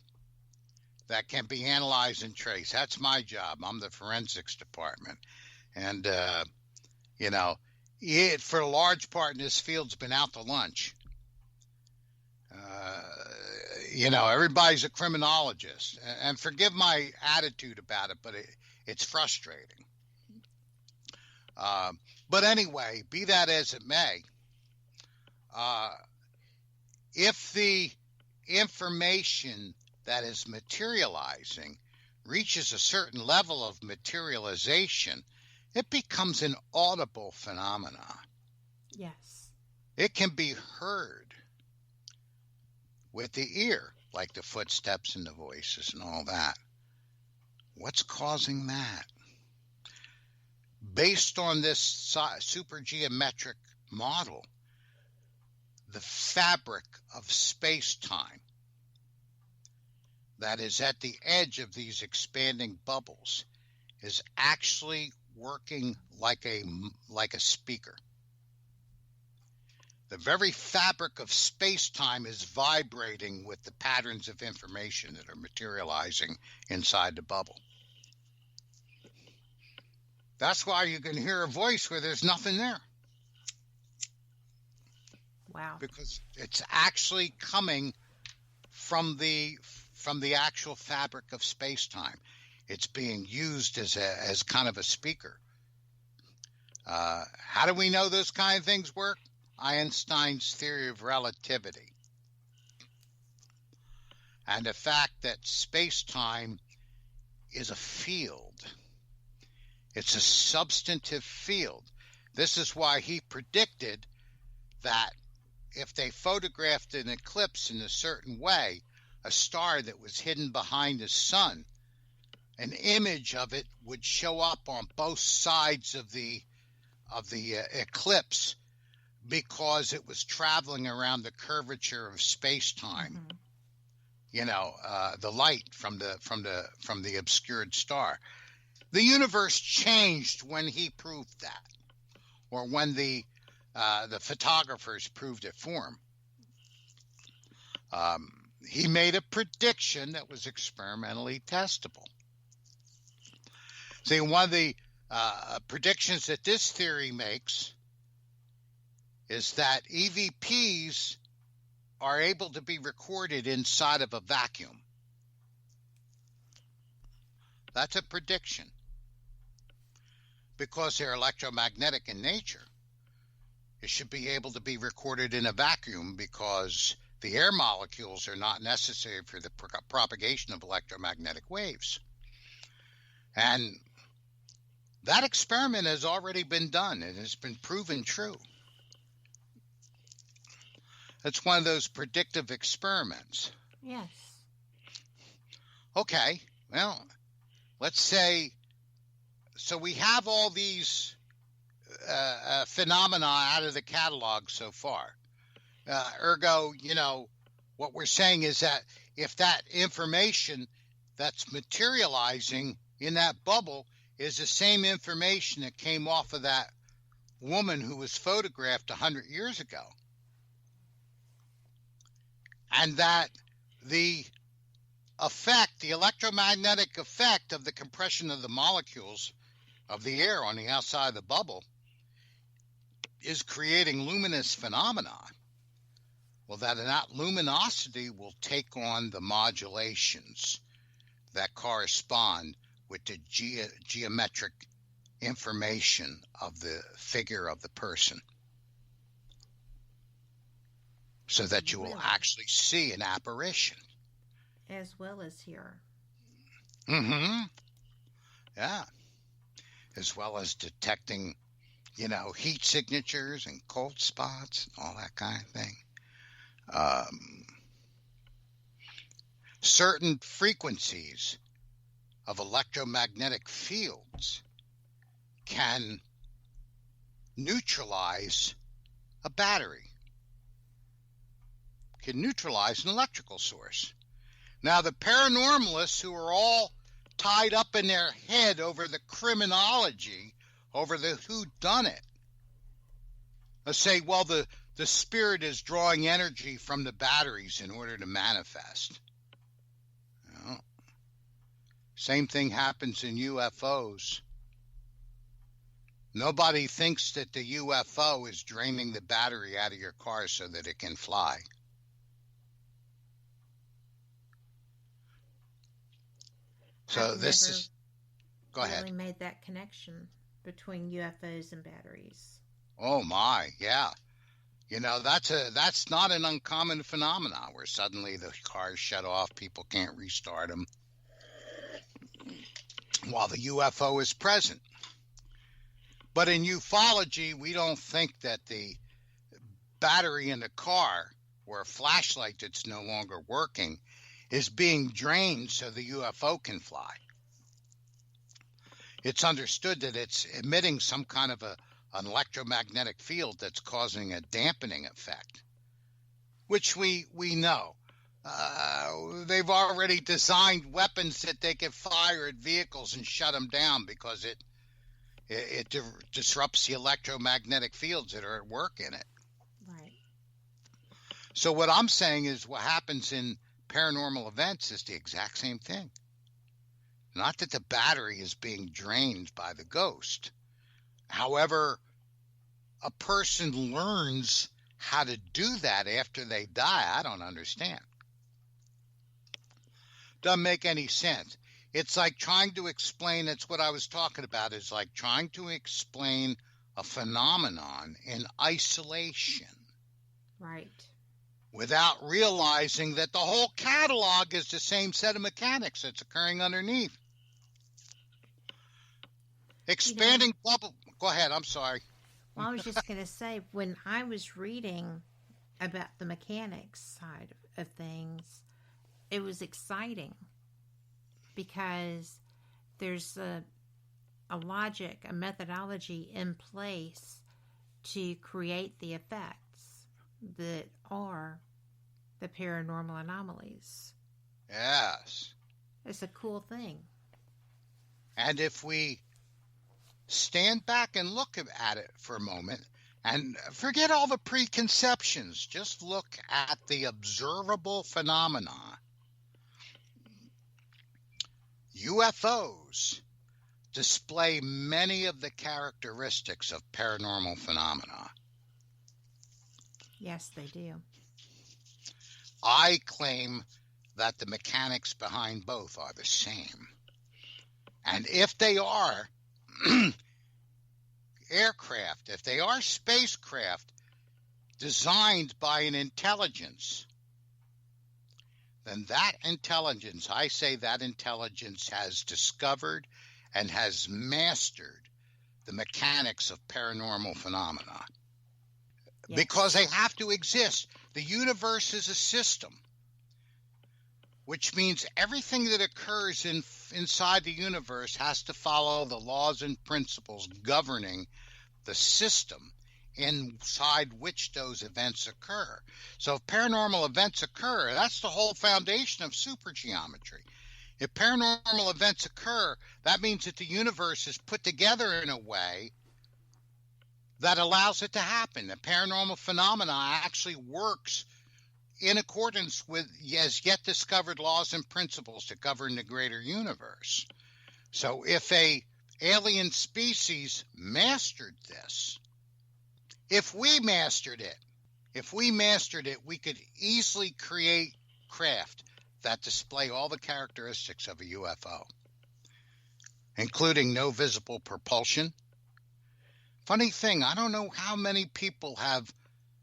that can be analyzed and traced. That's my job. I'm the forensics department. And, you know, it, for a large part in this field's been out to lunch. everybody's a criminologist, and forgive my attitude about it, but it's frustrating. But anyway, be that as it may, if the information that is materializing reaches a certain level of materialization, it becomes an audible phenomena. Yes. It can be heard with the ear, like the footsteps and the voices and all that. What's causing that? Based on this supergeometric model, the fabric of space-time that is at the edge of these expanding bubbles is actually working like a speaker. The very fabric of space-time is vibrating with the patterns of information that are materializing inside the bubble. That's why you can hear a voice where there's nothing there. Wow. Because it's actually coming from the actual fabric of space-time. It's being used as kind of a speaker. How do we know those kind of things work? Einstein's theory of relativity. And the fact that space-time is a field. It's a substantive field. This is why he predicted that if they photographed an eclipse in a certain way, a star that was hidden behind the sun, an image of it would show up on both sides of the eclipse because it was traveling around the curvature of space-time. Mm-hmm. The light from the obscured star. The universe changed when he proved that, or when the photographers proved it for him. He made a prediction that was experimentally testable. See, one of the predictions that this theory makes is that EVPs are able to be recorded inside of a vacuum. That's a prediction. Because they're electromagnetic in nature, it should be able to be recorded in a vacuum because the air molecules are not necessary for the propagation of electromagnetic waves. And that experiment has already been done. It has been proven true. It's one of those predictive experiments. Yes. Okay, well, let's say, so we have all these phenomena out of the catalog so far. Ergo, what we're saying is that if that information that's materializing in that bubble is the same information that came off of that woman who was photographed 100 years ago, and that the electromagnetic effect of the compression of the molecules of the air on the outside of the bubble is creating luminous phenomena, well, that luminosity will take on the modulations that correspond with the geometric information of the figure of the person, so that you will actually see an apparition. As well as here. Mm-hmm. Yeah. As well as detecting, heat signatures and cold spots and all that kind of thing. Certain frequencies of electromagnetic fields can neutralize a battery, can neutralize an electrical source. Now, the paranormalists who are all tied up in their head over the criminology, over the whodunit, say, well, the spirit is drawing energy from the batteries in order to manifest. Same thing happens in UFOs. Nobody thinks that the UFO is draining the battery out of your car so that it can fly. So I've this never is. Go ahead. really made that connection between UFOs and batteries. Oh my, yeah. You know, that's not an uncommon phenomenon where suddenly the cars shut off, people can't restart them while the UFO is present. But in ufology, we don't think that the battery in the car or a flashlight that's no longer working is being drained so the UFO can fly. It's understood that it's emitting some kind of an electromagnetic field that's causing a dampening effect, which we know. They've already designed weapons that they can fire at vehicles and shut them down because it disrupts the electromagnetic fields that are at work in it. Right. So what I'm saying is what happens in paranormal events is the exact same thing. Not that the battery is being drained by the ghost. However, a person learns how to do that after they die. I don't understand. Doesn't make any sense. It's like trying to explain, that's what I was talking about, is like trying to explain a phenomenon in isolation. Right. Without realizing that the whole catalog is the same set of mechanics that's occurring underneath. Expanding bubble. Go ahead, I'm sorry. Well, I was just going to say, when I was reading about the mechanics side of things, it was exciting because there's a logic, a methodology in place to create the effects that are the paranormal anomalies. Yes. It's a cool thing. And if we stand back and look at it for a moment and forget all the preconceptions, just look at the observable phenomena. UFOs display many of the characteristics of paranormal phenomena. Yes, they do. I claim that the mechanics behind both are the same. And if they are aircraft, if they are spacecraft designed by an intelligence, then that intelligence, I say that intelligence has discovered and has mastered the mechanics of paranormal phenomena. Yes. Because they have to exist. The universe is a system, which means everything that occurs inside the universe has to follow the laws and principles governing the system inside which those events occur. So if paranormal events occur, that's the whole foundation of supergeometry. If paranormal events occur, that means that the universe is put together in a way that allows it to happen. The paranormal phenomena actually works in accordance with as yet discovered laws and principles that govern the greater universe. So if a alien species mastered this, if we mastered it, we could easily create craft that display all the characteristics of a UFO, including no visible propulsion. Funny thing, I don't know how many people have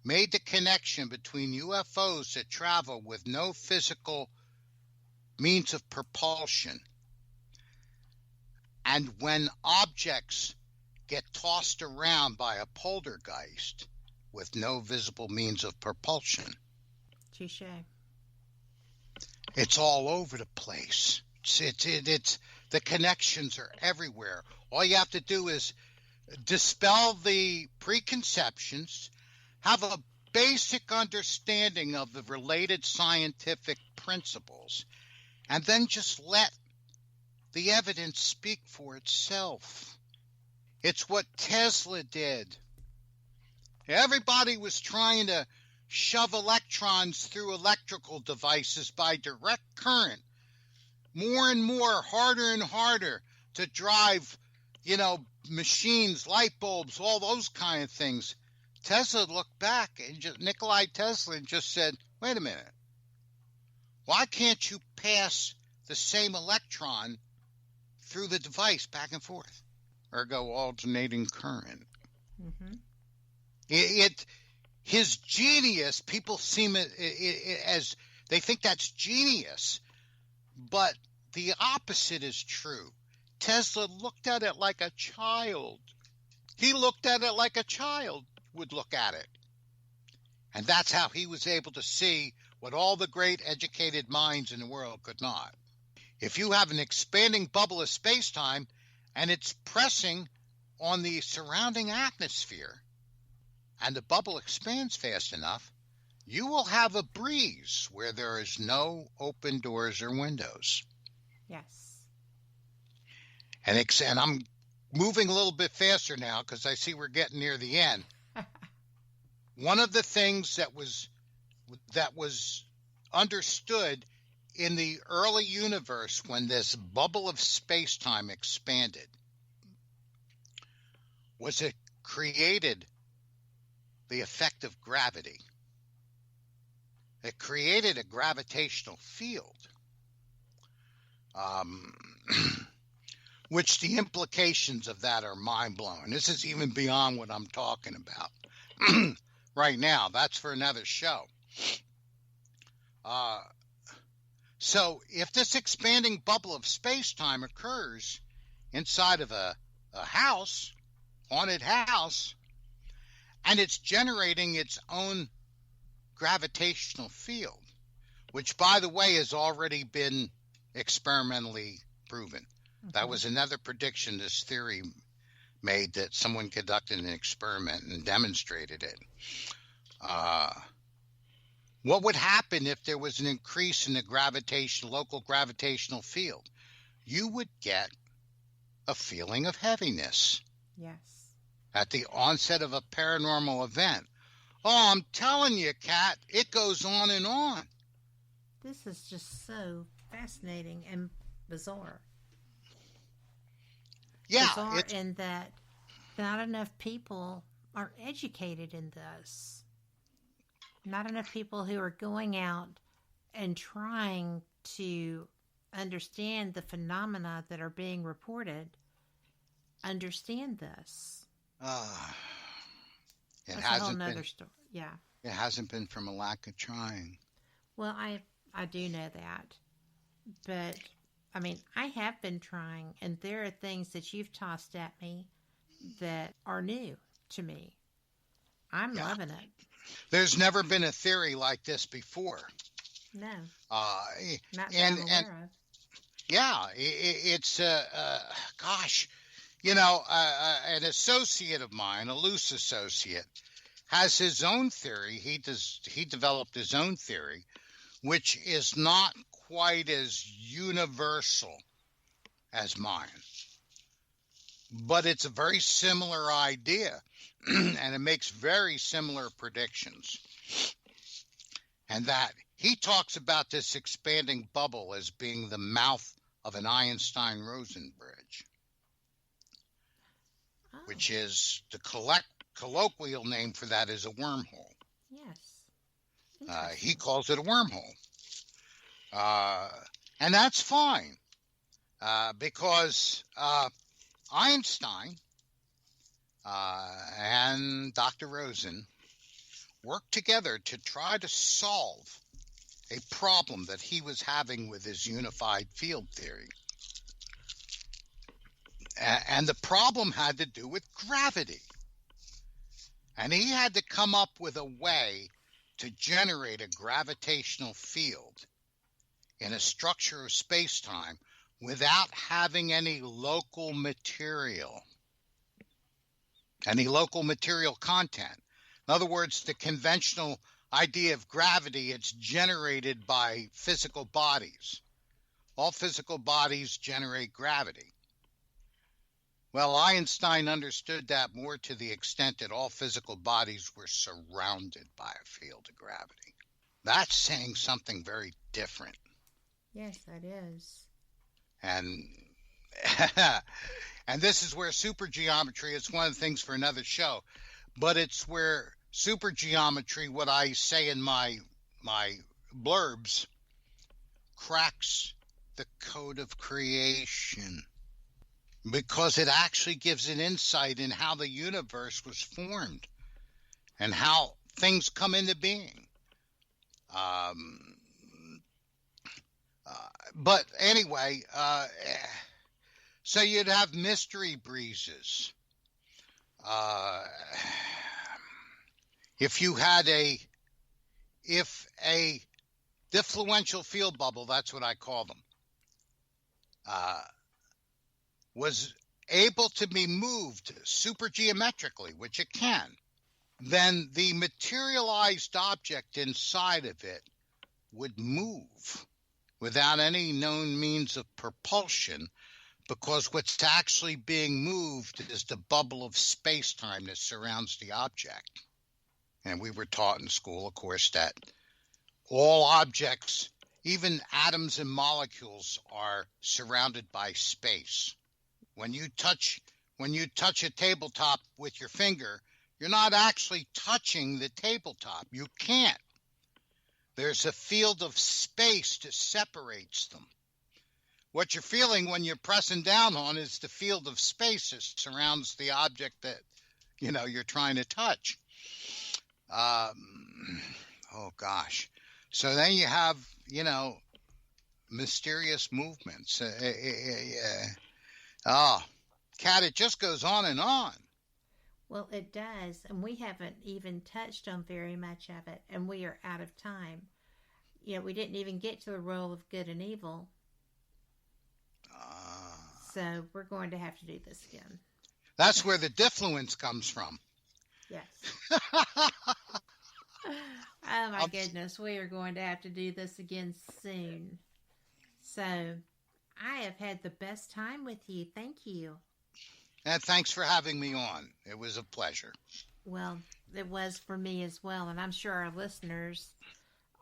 made the connection between UFOs that travel with no physical means of propulsion and when objects get tossed around by a poltergeist with no visible means of propulsion. Touche. It's all over the place. It's the connections are everywhere. All you have to do is dispel the preconceptions, have a basic understanding of the related scientific principles, and then just let the evidence speak for itself. It's what Tesla did. Everybody was trying to shove electrons through electrical devices by direct current, more and more, harder and harder to drive, machines, light bulbs, all those kind of things. Tesla looked back and Nikola Tesla just said, wait a minute. Why can't you pass the same electron through the device back and forth, ergo alternating current. Mm-hmm. His genius, people seem it as they think that's genius, but the opposite is true. Tesla looked at it like a child. He looked at it like a child would look at it. And that's how he was able to see what all the great educated minds in the world could not. If you have an expanding bubble of space-time and it's pressing on the surrounding atmosphere, and the bubble expands fast enough, you will have a breeze where there is no open doors or windows. Yes. And I'm moving a little bit faster now because I see we're getting near the end. One of the things that was understood in the early universe when this bubble of space-time expanded was it created the effect of gravity. It created a gravitational field, which the implications of that are mind-blowing. This is even beyond what I'm talking about right now. That's for another show. So if this expanding bubble of space-time occurs inside of a house, haunted house, and it's generating its own gravitational field, which, by the way, has already been experimentally proven. Mm-hmm. That was another prediction this theory made, that someone conducted an experiment and demonstrated it. What would happen if there was an increase in the local gravitational field? You would get a feeling of heaviness. Yes. At the onset of a paranormal event. Oh, I'm telling you, Kat, it goes on and on. This is just so fascinating and bizarre. Yeah. Bizarre in that not enough people are educated in this. Not enough people who are going out and trying to understand the phenomena that are being reported understand this. It That's hasn't a whole nother been. Story. Yeah. It hasn't been from a lack of trying. Well, I do know that, but I mean, I have been trying, and there are things that you've tossed at me that are new to me. I'm loving it. There's never been a theory like this before. No. Not that I'm aware of. Yeah, it's gosh. An associate of mine, a loose associate, has his own theory. He developed his own theory, which is not quite as universal as mine. But it's a very similar idea, and it makes very similar predictions. And that he talks about this expanding bubble as being the mouth of an Einstein-Rosen bridge. Which is the colloquial name for that is a wormhole. Yes. He calls it a wormhole. And that's fine. Because Einstein and Dr. Rosen worked together to try to solve a problem that he was having with his unified field theory. And the problem had to do with gravity. And he had to come up with a way to generate a gravitational field in a structure of space-time without having any local material content. In other words, the conventional idea of gravity, it's generated by physical bodies. All physical bodies generate gravity. Well, Einstein understood that more to the extent that all physical bodies were surrounded by a field of gravity. That's saying something very different. Yes, that is. And this is where supergeometry, it's one of the things for another show, but it's where supergeometry, what I say in my blurbs, cracks the code of creation. because it actually gives an insight in how the universe was formed and how things come into being. But anyway, so you'd have mystery breezes. If a diffluential field bubble, that's what I call them, was able to be moved supergeometrically, which it can, then the materialized object inside of it would move without any known means of propulsion, because what's actually being moved is the bubble of space-time that surrounds the object. And we were taught in school, of course, that all objects, even atoms and molecules, are surrounded by space. When you touch a tabletop with your finger, you're not actually touching the tabletop. You can't. There's a field of space that separates them. What you're feeling when you're pressing down on is the field of space that surrounds the object that, you're trying to touch. Oh gosh. So then you have, mysterious movements. Kat, it just goes on and on. Well, it does, and we haven't even touched on very much of it, and we are out of time. We didn't even get to the role of good and evil. So we're going to have to do this again. That's where the diffluence comes from. Yes. Oh, my goodness. We are going to have to do this again soon. So I have had the best time with you. Thank you. And thanks for having me on. It was a pleasure. Well, it was for me as well. And I'm sure our listeners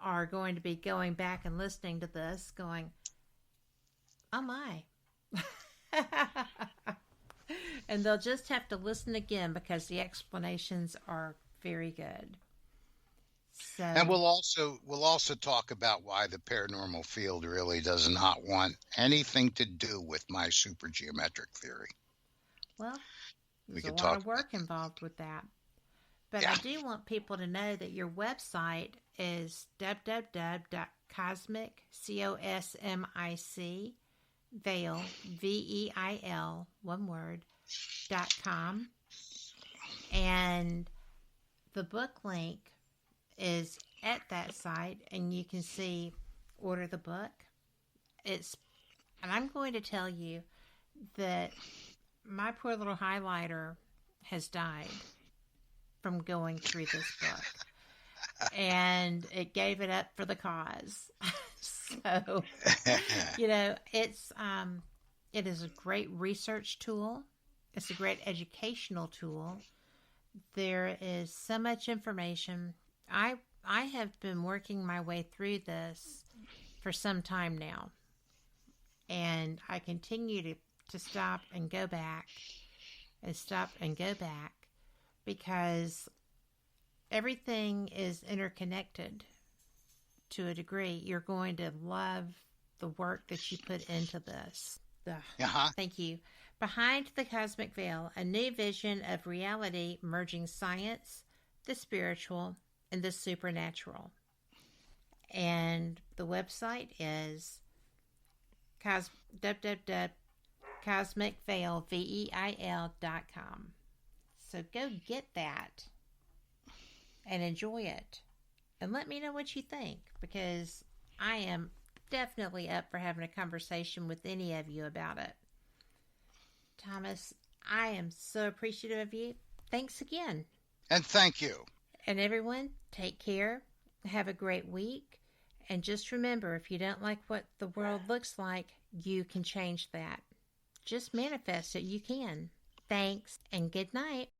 are going to be going back and listening to this going, oh my. And they'll just have to listen again because the explanations are very good. So, and we'll also talk about why the paranormal field really does not want anything to do with my supergeometric theory. Well, there's a lot of work involved with that. But yeah. I do want people to know that your website is www.cosmic, C-O-S-M-I-C, Veil, V-E-I-L, one word, .com. And the book link is at that site, and you can see order the book. And I'm going to tell you that my poor little highlighter has died from going through this book, and it gave it up for the cause. So, it is a great research tool. It's a great educational tool. There is so much information. I have been working my way through this for some time now, and I continue to stop and go back and stop and go back because everything is interconnected to a degree. You're going to love the work that you put into this. Thank you. Behind the Cosmic Veil, a new vision of reality merging science, the spiritual, and the supernatural. And the website is www.cosmicveil.com. So go get that and enjoy it. And let me know what you think, because I am definitely up for having a conversation with any of you about it. Thomas, I am so appreciative of you. Thanks again. And thank you. And everyone, take care. Have a great week. And just remember, if you don't like what the world looks like, you can change that. Just manifest it. You can. Thanks and good night.